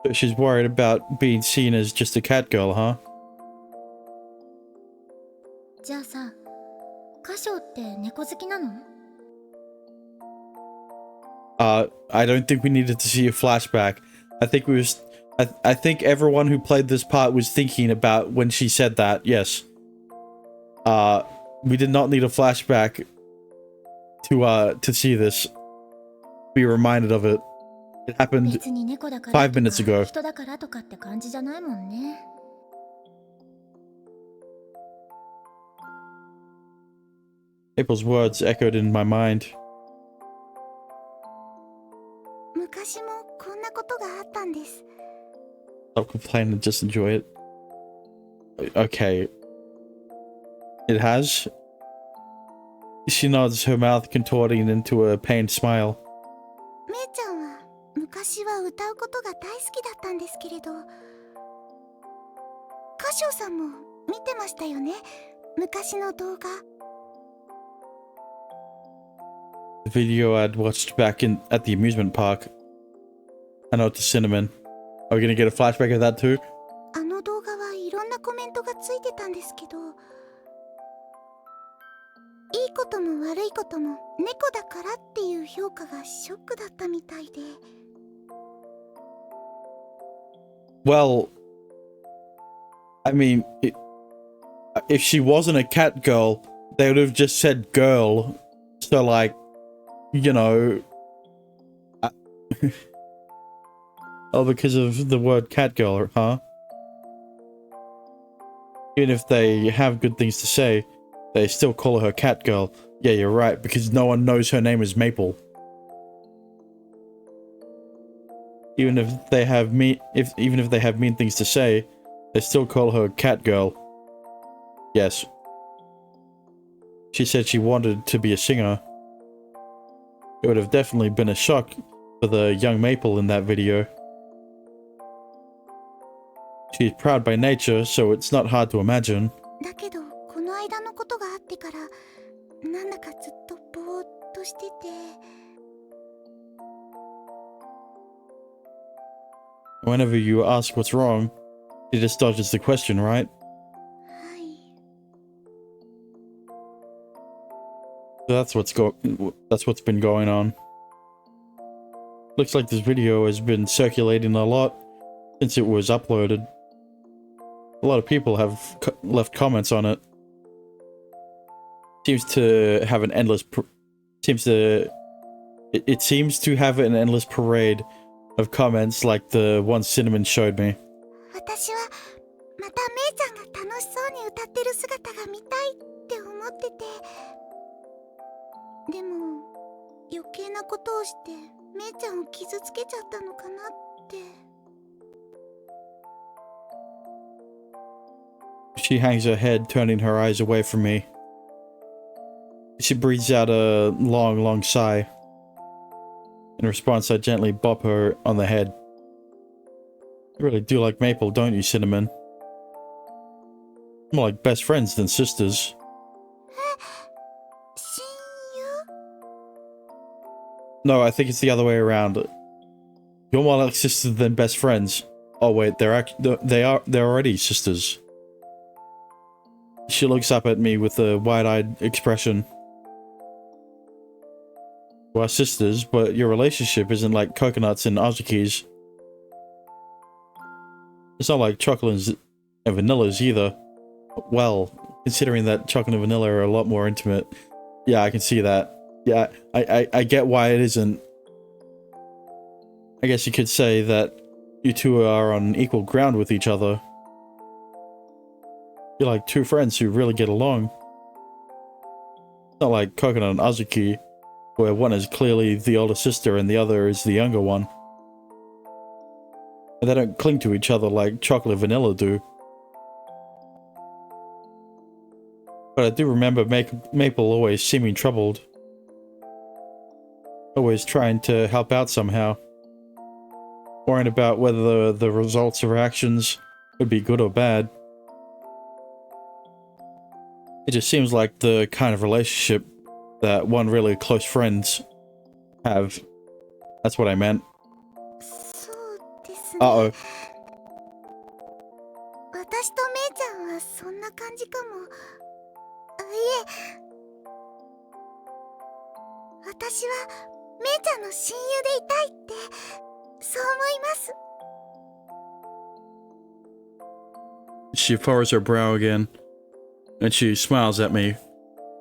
So she's worried about being seen as just a cat girl, huh? じゃあさ、歌唱って猫好きなの？ I don't think we needed to see a flashback. I think everyone who played this part was thinking about when she said that, yes. We did not need a flashback to see this. Be reminded of it. It happened 別に猫だから 5 minutes ago. 人だからとかって感じじゃないもんね。April's words echoed in my mind. 昔もこんなことがあったんです。 Stop complaining and just enjoy it. Okay. It has? She nods, her mouth contorting into a pained smile. めいちゃんは昔は歌うことが大好きだったんですけれど、歌唱さんも見てましたよね、昔の動画。 The video I'd watched back at the amusement park. I know, to Cinnamon. Are we gonna get a flashback of that too? あの動画はいろんなコメントがついてたんですけど、いいことも悪いことも猫だからっていう評価がショックだったみたいで。 Well, I mean, if she wasn't a cat girl, they would have just said girl. So, like, you know... Oh, because of the word cat girl, huh? Even if they have good things to say, they still call her cat girl. Yeah, you're right, because no one knows her name is Maple. Even if they have even if they have mean things to say, they still call her cat girl. Yes. She said she wanted to be a singer. It would have definitely been a shock for the young Maple in that video. She's proud by nature, so it's not hard to imagine. だけどこの間のことがあってからなんだかずっとぼーっしてて。 Whenever you ask what's wrong, she just dodges the question, right? はい。 So that's what's been going on. Looks like this video has been circulating a lot since it was uploaded. A lot of people have left comments on it. Seems to have an endless it seems to have an endless parade of comments like the one Cinnamon showed me. 私はまためいちゃんが楽しそうに歌ってる姿が見たいって思ってて。でも余計なことをしてめいちゃんを傷つけちゃったのかなって。 She hangs her head, turning her eyes away from me. She breathes out a long, long sigh. In response, I gently bop her on the head. You really do like Maple, don't you, Cinnamon? More like best friends than sisters. 親友？ No, I think it's the other way around. You're more like sisters than best friends. Oh wait, they're already sisters. She looks up at me with a wide-eyed expression. We're sisters, but your relationship isn't like coconuts and Azuki's. It's not like chocolate and vanilla's either. Well, considering that chocolate and vanilla are a lot more intimate. Yeah, I can see that. Yeah, I get why it isn't. I guess you could say that you two are on equal ground with each other. You're like two friends who really get along. It's not like Coconut and Azuki, where one is clearly the older sister and the other is the younger one. And they don't cling to each other like chocolate and vanilla do. But I do remember Maple always seeming troubled. Always trying to help out somehow. Worrying about whether the results of her actions would be good or bad. It just seems like the kind of relationship that one really close friends have. That's what I meant. そうですね。 Uh-oh. 私とめいちゃんはそんな感じかも。いえ、私はめいちゃんの親友でいたいってそう思います。 She furrows her brow again, and she smiles at me,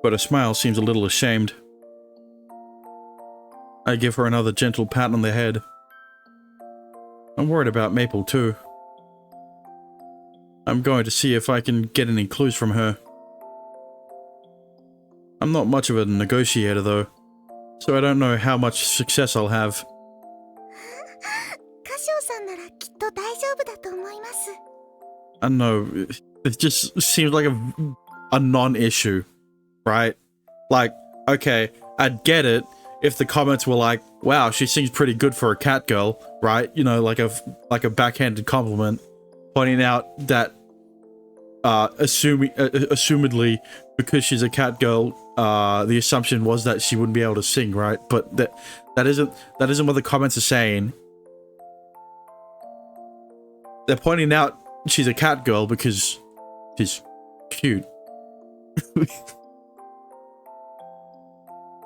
but her smile seems a little ashamed. I give her another gentle pat on the head. I'm worried about Maple too. I'm going to see if I can get any clues from her. I'm not much of a negotiator though, so I don't know how much success I'll have. カシオさんならきっと大丈夫だと思います。 I don't know, it just seems like a non-issue, right? Like, okay, I'd get it if the comments were like, wow, she sings pretty good for a cat girl, right? You know, like a backhanded compliment, pointing out that assumedly because she's a cat girl, the assumption was that she wouldn't be able to sing, right? But that isn't what the comments are saying. They're pointing out she's a cat girl because she's cute.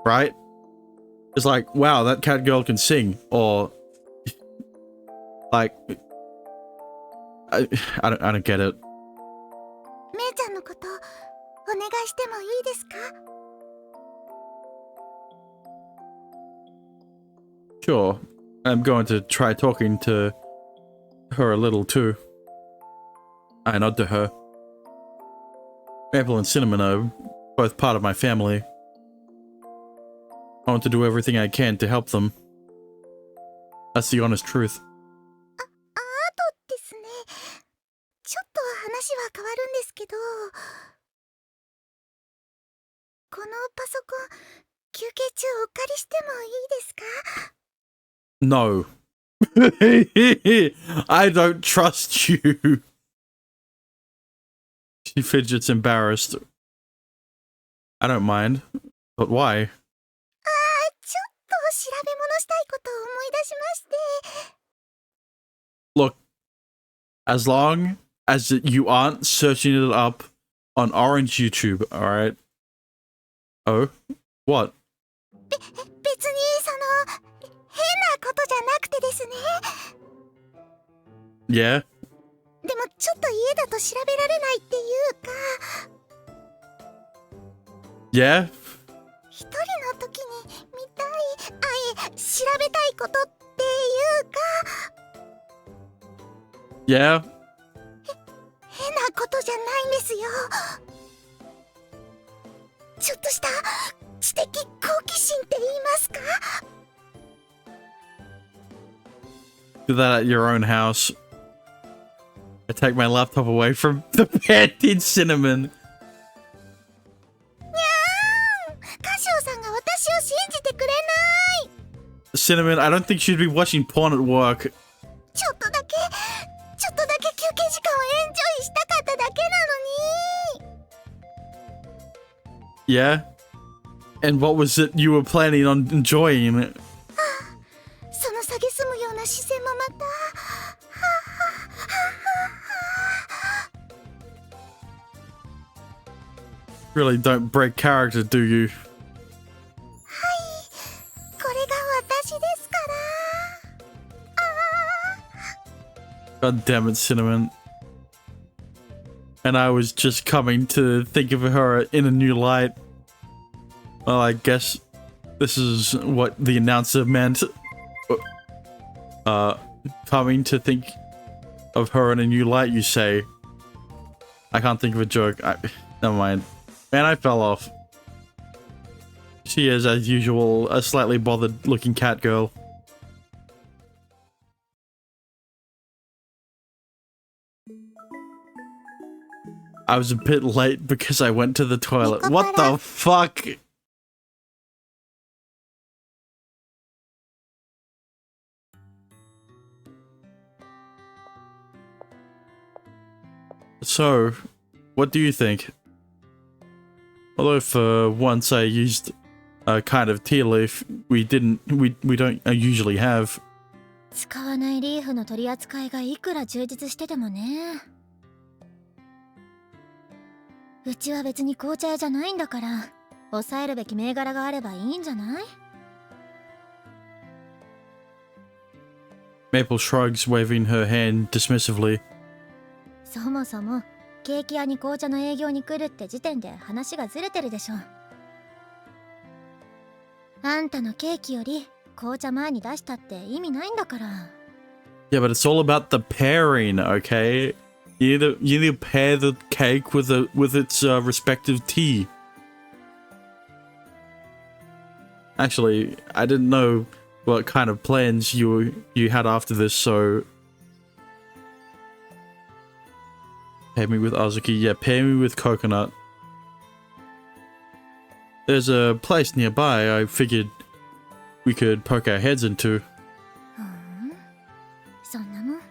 Right? It's like, wow, that cat girl can sing, or like I don't get it. めいちゃんのことお願いしてもいいですか？ Sure, I'm going to try talking to her a little too. I nod to her. Maple and Cinnamon are both part of my family. I want to do everything I can to help them. That's the honest truth. あとですね、ちょっと話は変わるんですけど、このパソコン休憩中お借りしてもいいですか？ No. I don't trust you. She fidgets embarrassed. I don't mind. But why? あしまして。 Look, as long as you aren't searching it up on Orange YouTube, alright? Oh? What? 別にその変なことじゃなくてですね。 Yeah? でもちょっと家だと調べられないっていうか、 Yeah? 一人の時に見たい、調べたいことっていうか、 Yeah? 変なことじゃないんですよ。ちょっとした知的好奇心って言いますか。 Do that at your own house. I take my laptop away from the painted cinnamon. にゃーん、歌唱さんが私を信じてくれない。 Cinnamon, I don't think she'd be watching porn at work. ちょっとだけ休憩時間をエンジョイしたかっただけなのに。 Yeah? And what was it you were planning on enjoying? その蔑むような視線もまた。 Really don't break character, do you? これが私ですから。 God damn it, Cinnamon. And I was just coming to think of her in a new light. Well, I guess this is what the announcer meant. Coming to think of her in a new light, you say. I can't think of a joke. Never mind. Man, I fell off. She is, as usual, a slightly bothered looking cat girl. I was a bit late because I went to the toilet. What the fuck? So, what do you think? Although for once I used a kind of tea leaf we don't usually have. 使わないリーフの取り扱いがいくら充実しててもね。うちは別に紅茶屋じゃないんだから、抑えるべき銘柄があればいいんじゃない？ Maple shrugs, waving her hand dismissively. そもそもケーキ屋に紅茶の営業に来るって時点で話がずれてるでしょ。あんたのケーキより紅茶前に出したって意味ないんだから。 Yeah, but it's all about the pairing, okay? You need to pair the cake with its respective tea. Actually, I didn't know what kind of plans you had after this, so pair me with Azuki. Yeah, pair me with coconut. There's a place nearby I figured we could poke our heads into. そんなもん。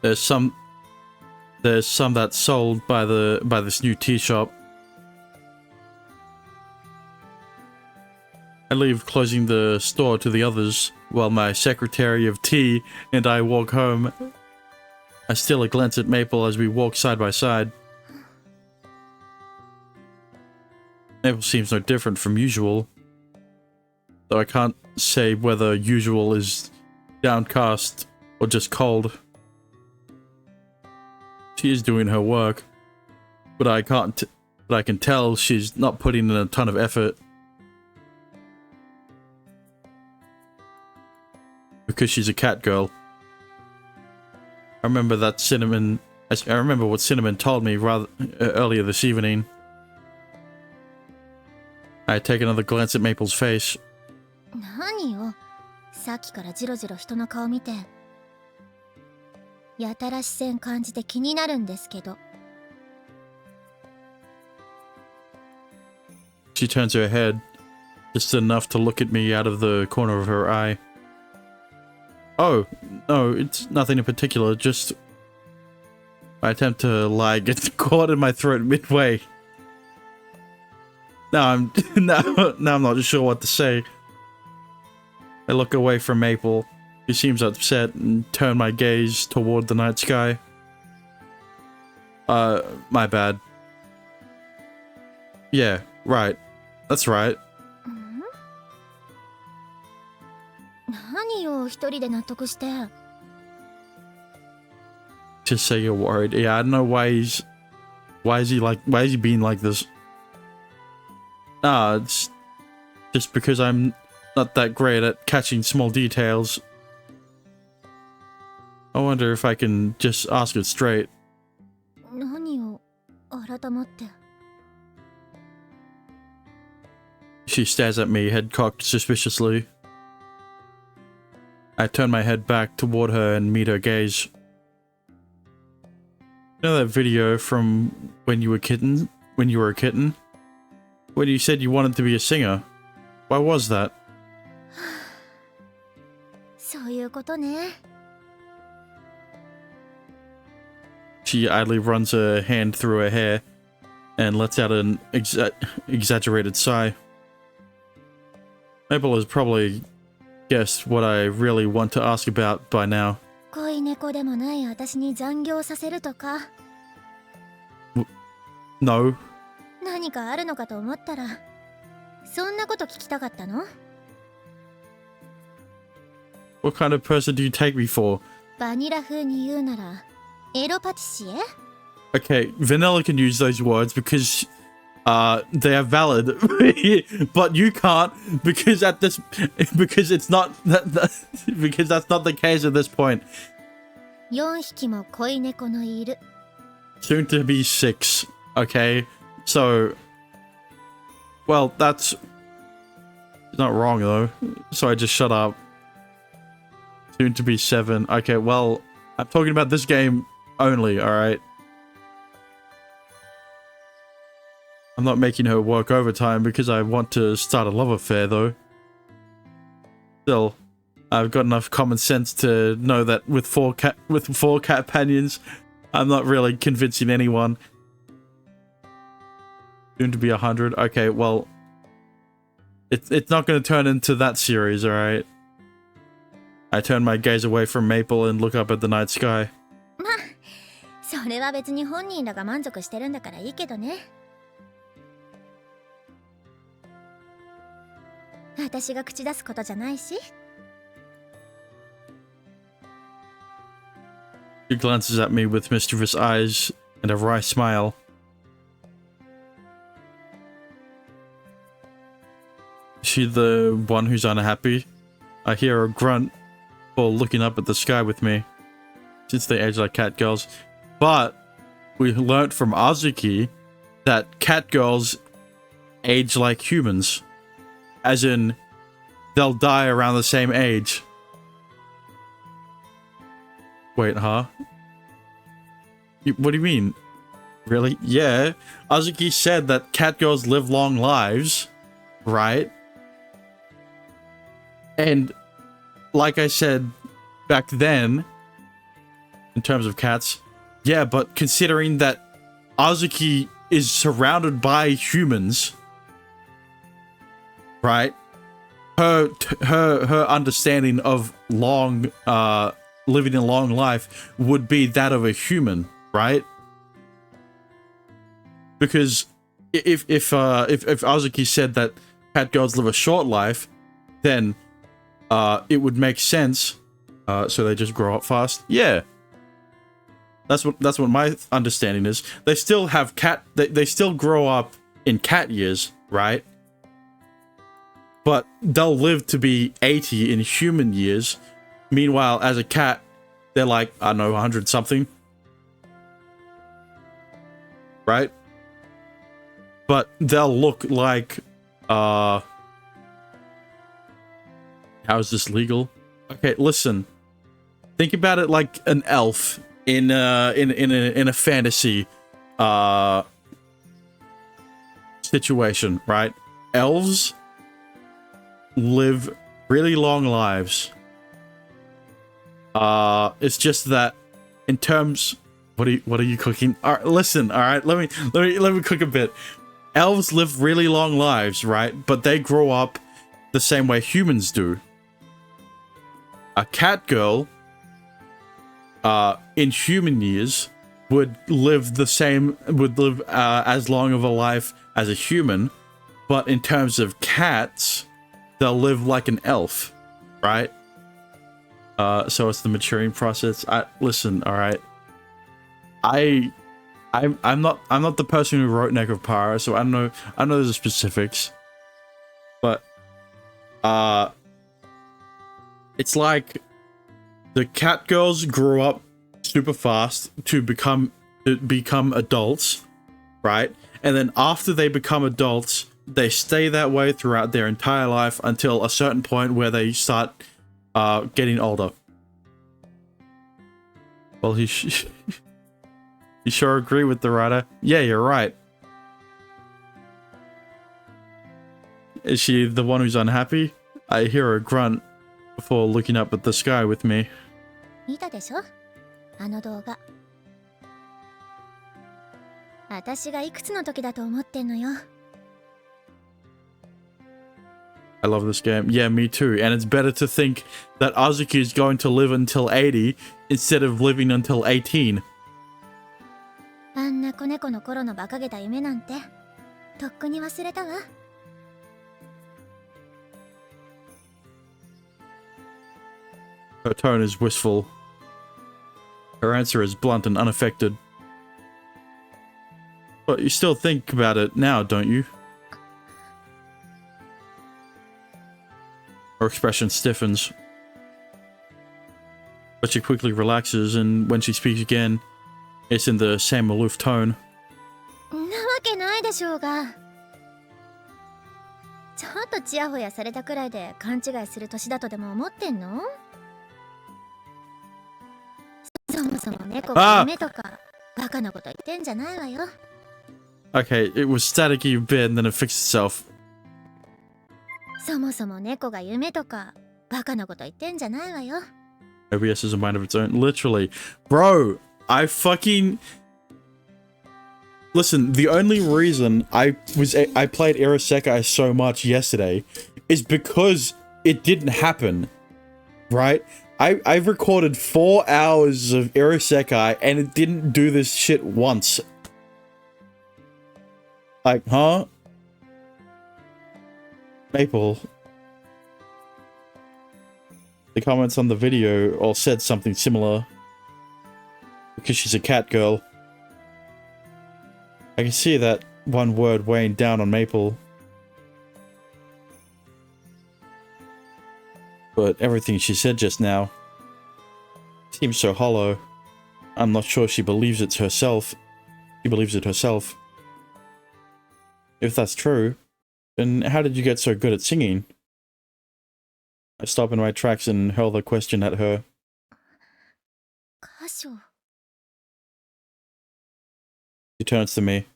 There's some that's sold by this new tea shop. I leave, closing the store to the others, while my secretary of tea and I walk home. I steal a glance at Maple as we walk side by side. Maple seems no different from usual, though I can't say whether usual is downcast or just cold. She is doing her work, but I can tell she's not putting in a ton of effort. Because she's a cat girl. I remember what Cinnamon told me earlier this evening. I take another glance at Maple's face. 何よ、さっきからジロジロ人の顔見て。やたら視線感じて気になるんですけど。 She turns her head, just enough to look at me out of the corner of her eye. Oh, no, it's nothing in particular, just my attempt to lie gets caught in my throat midway. Now I'm now I'm not sure what to say. I look away from Maple. He seems upset and turn my gaze toward the night sky. My bad. Yeah, right. That's right. 何よ一人で納得して。 Just say you're worried. Yeah, I don't know why is he being like this? Nah, it's just because I'm not that great at catching small details. I wonder if I can just ask it straight. 何を改まって。 She stares at me, head cocked suspiciously. I turn my head back toward her and meet her gaze. You know that video from when you were a kitten? When you said you wanted to be a singer? Why was that? そういうことね。 She idly runs her hand through her hair and lets out an exaggerated sigh. Maple has probably guessed what I really want to ask about by now. 恋猫でもない私に残業させるとか。 No. 何かあるのかと思ったら、そんなこと聞きたかったの？ What kind of person do you take me for? バニラ風に言うなら、エロパティシエ？ Okay, Vanilla can use those words because they are valid, but you can't because it's not because that's not the case at this point. 4匹も恋猫のいる。 Soon to be 6. Okay, so well, that's not wrong though. So I just shut up. Soon to be 7. Okay, well, I'm talking about this game only. All right. I'm not making her work overtime because I want to start a love affair, though. Still, I've got enough common sense to know that with four cat companions, I'm not really convincing anyone. Soon to be 100. Okay, well, it's not going to turn into that series, all right? I turn my gaze away from Maple and look up at the night sky. まあ、それは別に本人らが満足してるんだからいいけどね。私が口出すことじゃないし。 She glances at me with mischievous eyes and a wry smile. Is she the one who's unhappy? I hear a grunt while looking up at the sky with me, since they age like cat girls. But we learnt from Azuki that cat girls age like humans. As in, they'll die around the same age. Wait, huh? What do you mean? Really? Yeah. Azuki said that cat girls live long lives, right? And like I said back then, in terms of cats, yeah, but considering that Azuki is surrounded by humans, right? Her understanding of long living a long life would be that of a human, right? Because if Azuki said that cat girls live a short life, then it would make sense. So they just grow up fast. Yeah. That's what my understanding is. They still have they still grow up in cat years, right? But they'll live to be 80 in human years. Meanwhile, as a cat, they're like, I don't know, 100 something. Right? But they'll look like, how is this legal? Okay, listen. Think about it like an elf in a fantasy situation, right? Elves live really long lives. It's just that in terms, what are you cooking? All right, listen, all right, let me cook a bit. elves live really long lives, right? But they grow up the same way humans do. A cat girl, in human years, would live as long of a life as a human, but in terms of cats, they'll live like an elf, right? So it's the maturing process. Listen, all right. I'm not the person who wrote Nekopara, so I don't know the specifics, but it's like the cat girls grew up super fast to become adults, right? And then after they become adults, they stay that way throughout their entire life until a certain point where they start getting older. Well, you sure agree with the writer? Yeah, you're right. Is she the one who's unhappy? I hear her grunt before looking up at the sky with me. 見たでしょあの動画。私がいくつの時だと思ってんのよ。I love this game. Yeah, me too. And it's better to think that Azuki is going to live until 80 instead of living until 18. あんな子猫の頃の馬鹿げた夢なんてとっくに忘れたわ。Her tone is wistful. Her answer is blunt and unaffected. But you still think about it now, don't you? Her expression stiffens. But she quickly relaxes, and when she speaks again, it's in the same aloof tone. なわけないでしょうが。ちょっとチヤホヤされたくらいで勘違いする年だとでも思ってんの？そもそも猫が夢とかバカなこと言ってんじゃないわよ。Okay, it was staticky a bit and then it fixed itself. そもそも猫が夢とかバカなこと言ってんじゃないわよ。OBS is a mind of its own. Literally. Bro, I fucking... Listen, the only reason I played Isekai so much yesterday is because it didn't happen. Right? I've recorded 4 hours of Isekai and it didn't do this shit once. Like, huh? Maple. The comments on the video all said something similar. Because she's a cat girl. I can see that one word weighing down on Maple. But everything she said just now seems so hollow. I'm not sure she believes it herself. She believes it herself. If that's true, then how did you get so good at singing? I stop in my tracks and hurl the question at her. 歌唱。 She turns to me.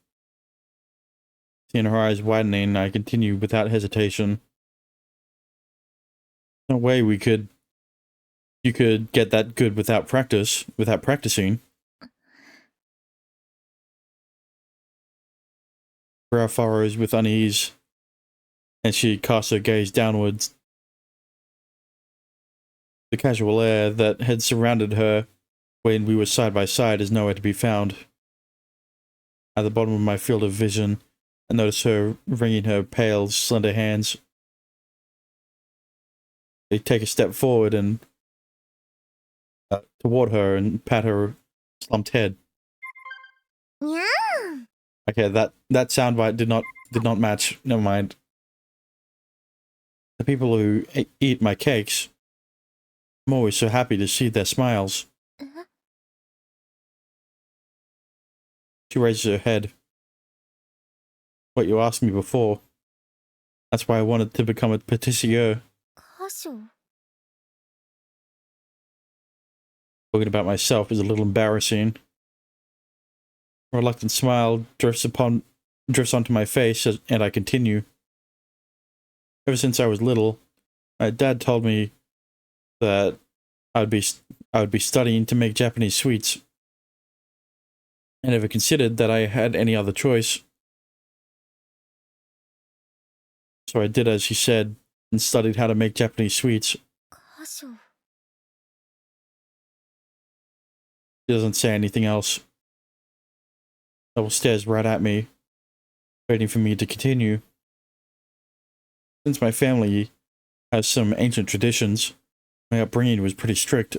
Seeing her eyes widening, I continue without hesitation. No way you could get that good without practicing. Brow furrows with unease, and she casts her gaze downwards. The casual air that had surrounded her when we were side by side is nowhere to be found. At the bottom of my field of vision, I notice her wringing her pale, slender hands. They take a step forward and toward her and pat her slumped head. Yeah. Okay, that soundbite did not match. Never mind. The people who eat my cakes, I'm always so happy to see their smiles. She raises her head. What you asked me before. That's why I wanted to become a pâtissier. 歌唱。 Talking about myself is a little embarrassing. A reluctant smile drifts onto my face and I continue. Ever since I was little, my dad told me that I would be studying to make Japanese sweets. I never considered that I had any other choice. So I did as she said and studied how to make Japanese sweets. 箇所。 She doesn't say anything else. Double stares right at me, waiting for me to continue. Since my family has some ancient traditions, my upbringing was pretty strict.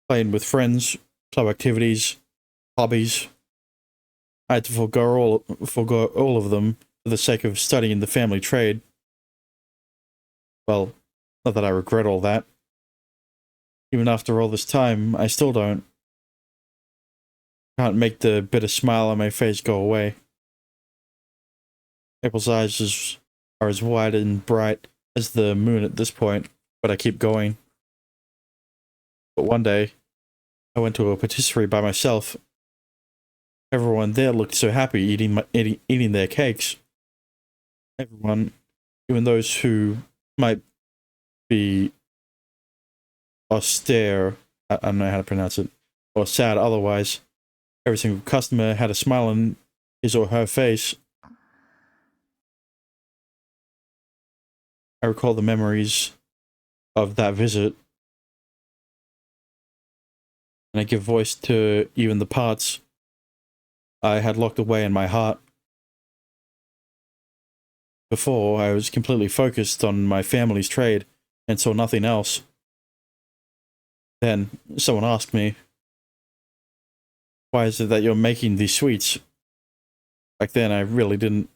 Playing with friends, club activities, hobbies. I had to forgo all of them for the sake of studying the family trade. Well, not that I regret all that. Even after all this time, I still don't. Can't make the bitter smile on my face go away. April's eyes are as wide and bright as the moon at this point, but I keep going. But one day, I went to a patisserie by myself. Everyone there looked so happy eating their cakes. Everyone, even those who might be austere, I don't know how to pronounce it, or sad otherwise. Every single customer had a smile on his or her face. I recall the memories of that visit, and I give voice to even the parts I had locked away in my heart. Before, I was completely focused on my family's trade and saw nothing else. Then, someone asked me, "Why is it that you're making these sweets?" Back then, I really didn't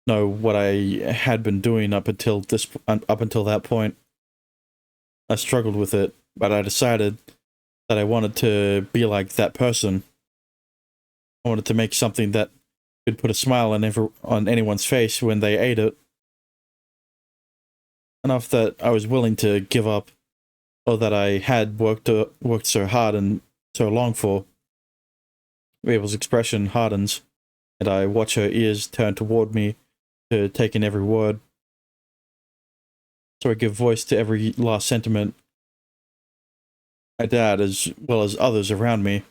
know what I had been doing up until that point. I struggled with it, but I decided that I wanted to be like that person. I wanted to make something that could put a smile on anyone's face when they ate it. Enough that I was willing to give up, or that I had worked so hard and so long for. Mabel's expression hardens, and I watch her ears turn toward me to take in every word. So I give voice to every last sentiment. My dad, as well as others around me,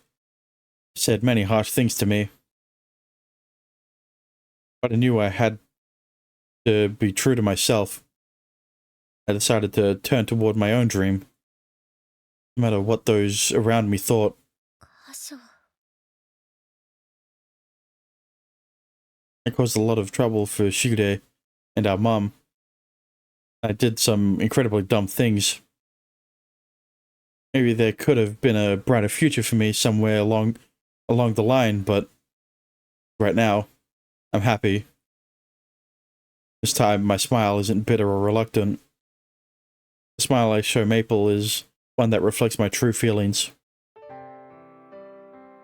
said many harsh things to me. But I knew I had to be true to myself. I decided to turn toward my own dream, no matter what those around me thought. 箇所。 I caused a lot of trouble for Shigure and our mum. I did some incredibly dumb things. Maybe there could have been a brighter future for me somewhere along the line, but right now, I'm happy. This time, my smile isn't bitter or reluctant. The smile I show Maple is one that reflects my true feelings.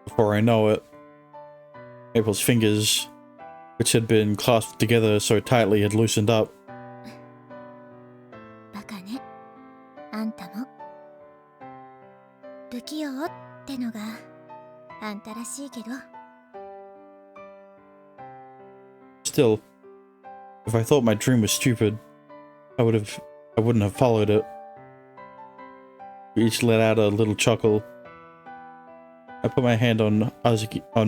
Before I know it, Maple's fingers, which had been clasped together so tightly, had loosened up. バカね。あんたも。不器用ってのがあんたらしいけど。 Still, if I thought my dream was stupid, I wouldn't have followed it. We each let out a little chuckle. I put my hand on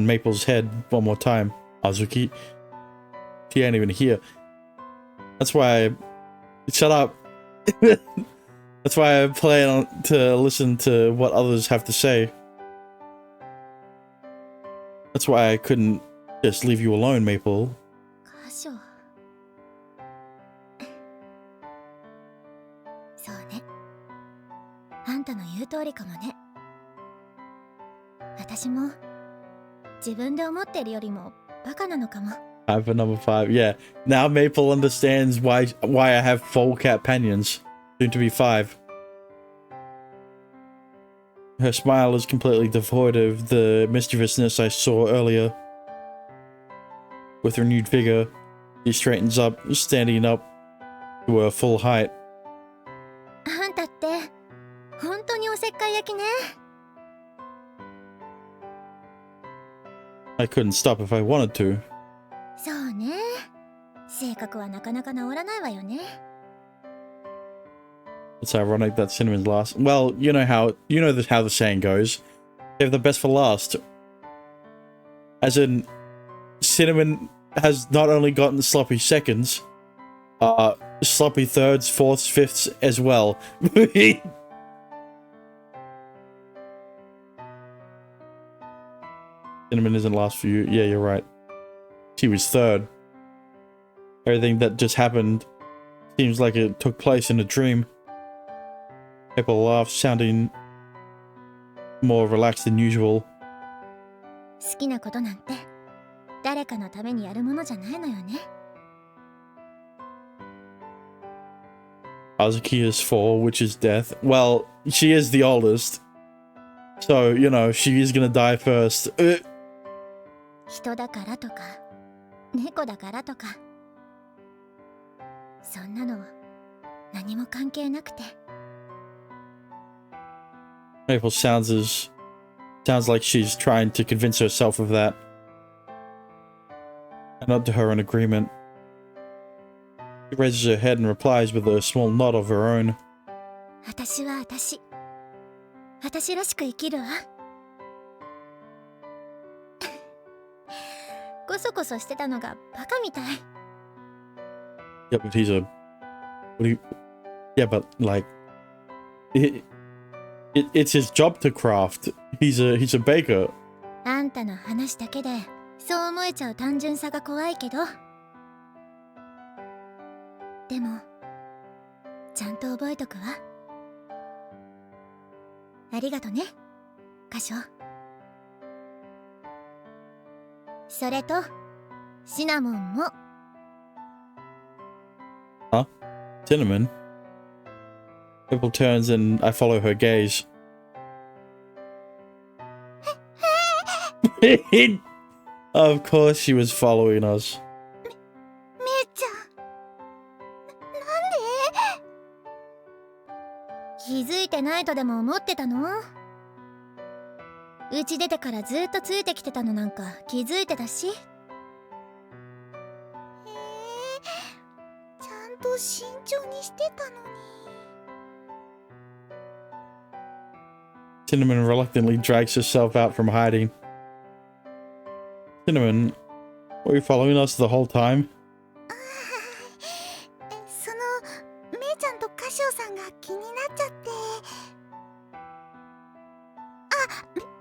Maple's head one more time. Azuki. She ain't even here. That's why shut up. That's why I plan to listen to what others have to say. That's why I couldn't just leave you alone, Maple. 箇所。そうね。あんたの言う通りかもね。私も自分で思ってるよりもバカなのかも。 Time for number 5. Yeah. Now Maple understands why I have 4 companions. Soon to be 5. Her smile is completely devoid of the mischievousness I saw earlier. With renewed vigor, she straightens up, standing up to her full height. あんたって本当におせっかい焼きね。 I couldn't stop if I wanted to. そうね。性格はなかなか治らないわよね。 It's ironic that Cinnamon's last. Well, you know how the saying goes. Save the best for last. As in, Cinnamon has not only gotten sloppy seconds, sloppy thirds, fourths, fifths as well. Cinnamon isn't last for you. Yeah, you're right. She was third. Everything that just happened seems like it took place in a dream. People laugh, sounding more relaxed than usual. 好きなことなんて誰かのためにやるものじゃないのよね。Azuki is 4, which is death. Well, she is the oldest. So, you know, she is gonna die first. 人だからとか猫だからとかそんなの何も関係なくて。 Maple sounds like she's trying to convince herself of that. I nod to her in agreement. She raises her head and replies with a small nod of her own. 私は私らしく生きるわ。こそこそしてたのがバカみたい。 Yeah, but he's a... What do you... Yeah, but, like... It's his job to craft. He's a baker. あんたの話だけでそう思えちゃう単純さが怖いけど、でもちゃんと覚えとくわ。ありがとね、歌唱。それとシナモンも。 Huh? Cinnamon? Maple turns and I follow her gaze. Of course she was following us. めいちゃん、なんで？気づいてないとでも思ってたの？うち出てからずっとついてきてたのなんか気づいてたし。ちゃんと慎重にしてたのに。 Cinnamon reluctantly drags herself out from hiding. Cinnamon, were you following us the whole time? そのめいちゃんと歌唱さんが気になっちゃって。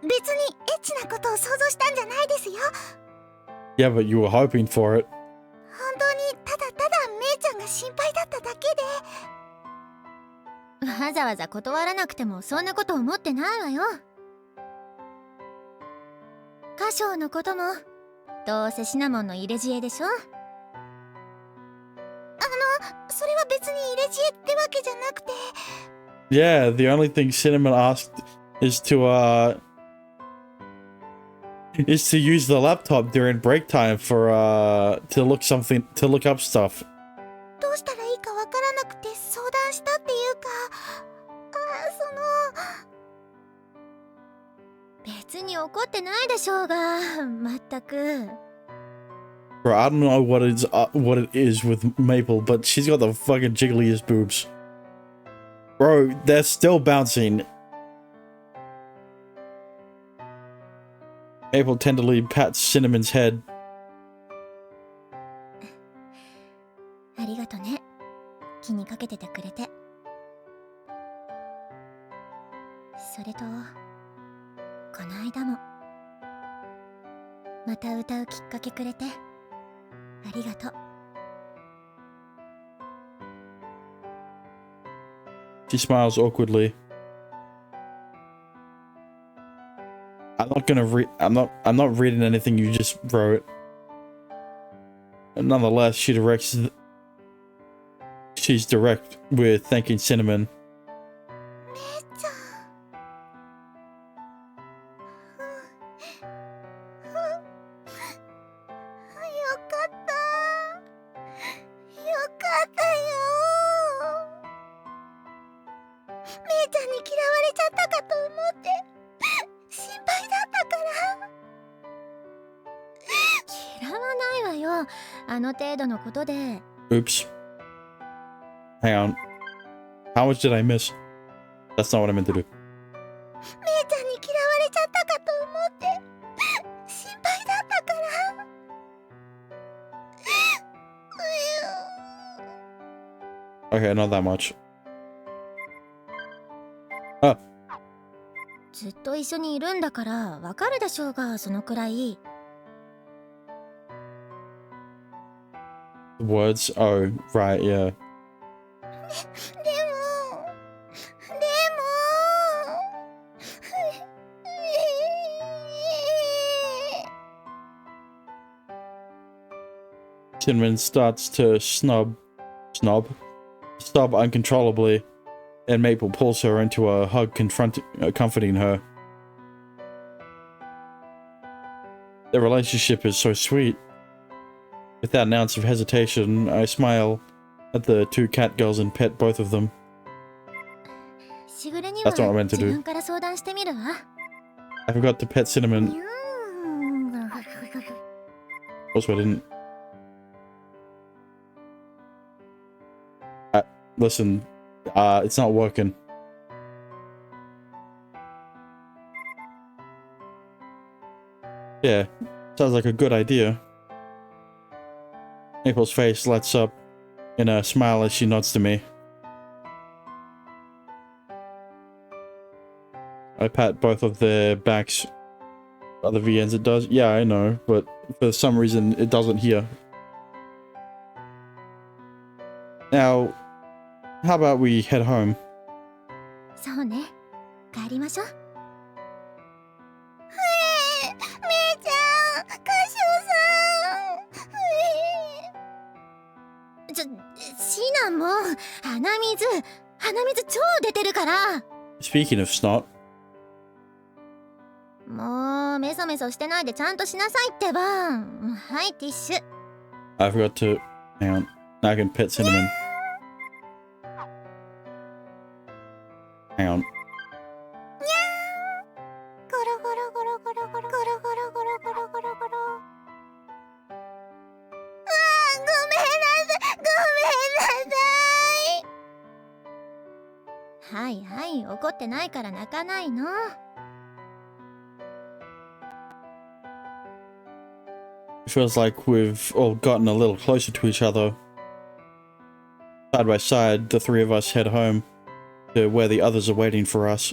別にエッチなことを想像したんじゃないですよ。 Yeah, but you were hoping for it. 本当にただただめいちゃんが心配だっただけで。わざわざ断らなくてもそんなこと思ってないわよ。歌唱のこともどうせシナモンの入れ知恵でしょ。それは別に入れ知恵ってわけじゃなくて。 Yeah, the only thing Cinnamon asked is to use the laptop during break time for to look up stuff. どうしたらいいかわからなくて相談したっていうか、別に怒ってないでしょうが、まったく。 Bro, I don't know what it is with Maple, but she's got the fucking jiggliest boobs. Bro, they're still bouncing. Maple tenderly pats Cinnamon's head. ありがとね、気にかけててくれて。それとこの間もまた歌うきっかけくれてありがとう。 She smiles awkwardly. I'm not reading anything you just wrote. Nonetheless, she's direct with thanking Cinnamon. めいちゃん。よかった。よかったよ。めいちゃんに嫌われちゃったかと思って心配だったから。嫌わないわよ、あの程度のことで。 Oops. Hang on. How much did I miss? That's not what I meant to do. めいちゃんに嫌われちゃったかと思って心配だったから。Okay, not that much. Oh, ずっと一緒にいるんだからわかるでしょうが、そのくらい。 the words. Oh, right, yeah. でも Cinnamon starts to sob uncontrollably, and Maple pulls her into a hug, comforting her. Their relationship is so sweet. Without an ounce of hesitation, I smile at the two cat girls and pet both of them. しぐれには That's what I meant to 自 do. 分から相談してみるわ。 I forgot to pet Cinnamon. にゅーん Also, I didn't. Listen, it's not working. Yeah, sounds like a good idea. Maple's face lights up in a smile as she nods to me. I pat both of their backs. Other VNs it does. Yeah, I know, but for some reason it doesn't here. Now, how about we head home? そうね。帰りましょう。めいちゃん、歌手さん。シナモン、鼻水超出てるから。 Speaking of snot, もうメソメソしてないでちゃんとしなさいってば。はい、ティッシュ。 I forgot to... Hang on. Now I can pet Cinnamon. Hang on. ゴロゴロゴロゴロゴロゴロゴロゴロゴロゴロゴロゴロ。あー、ごめんなさい。はいはい、怒ってないから泣かないの。 It feels like we've all gotten a little closer to each other. Side by side, the three of us head home to where the others are waiting for us.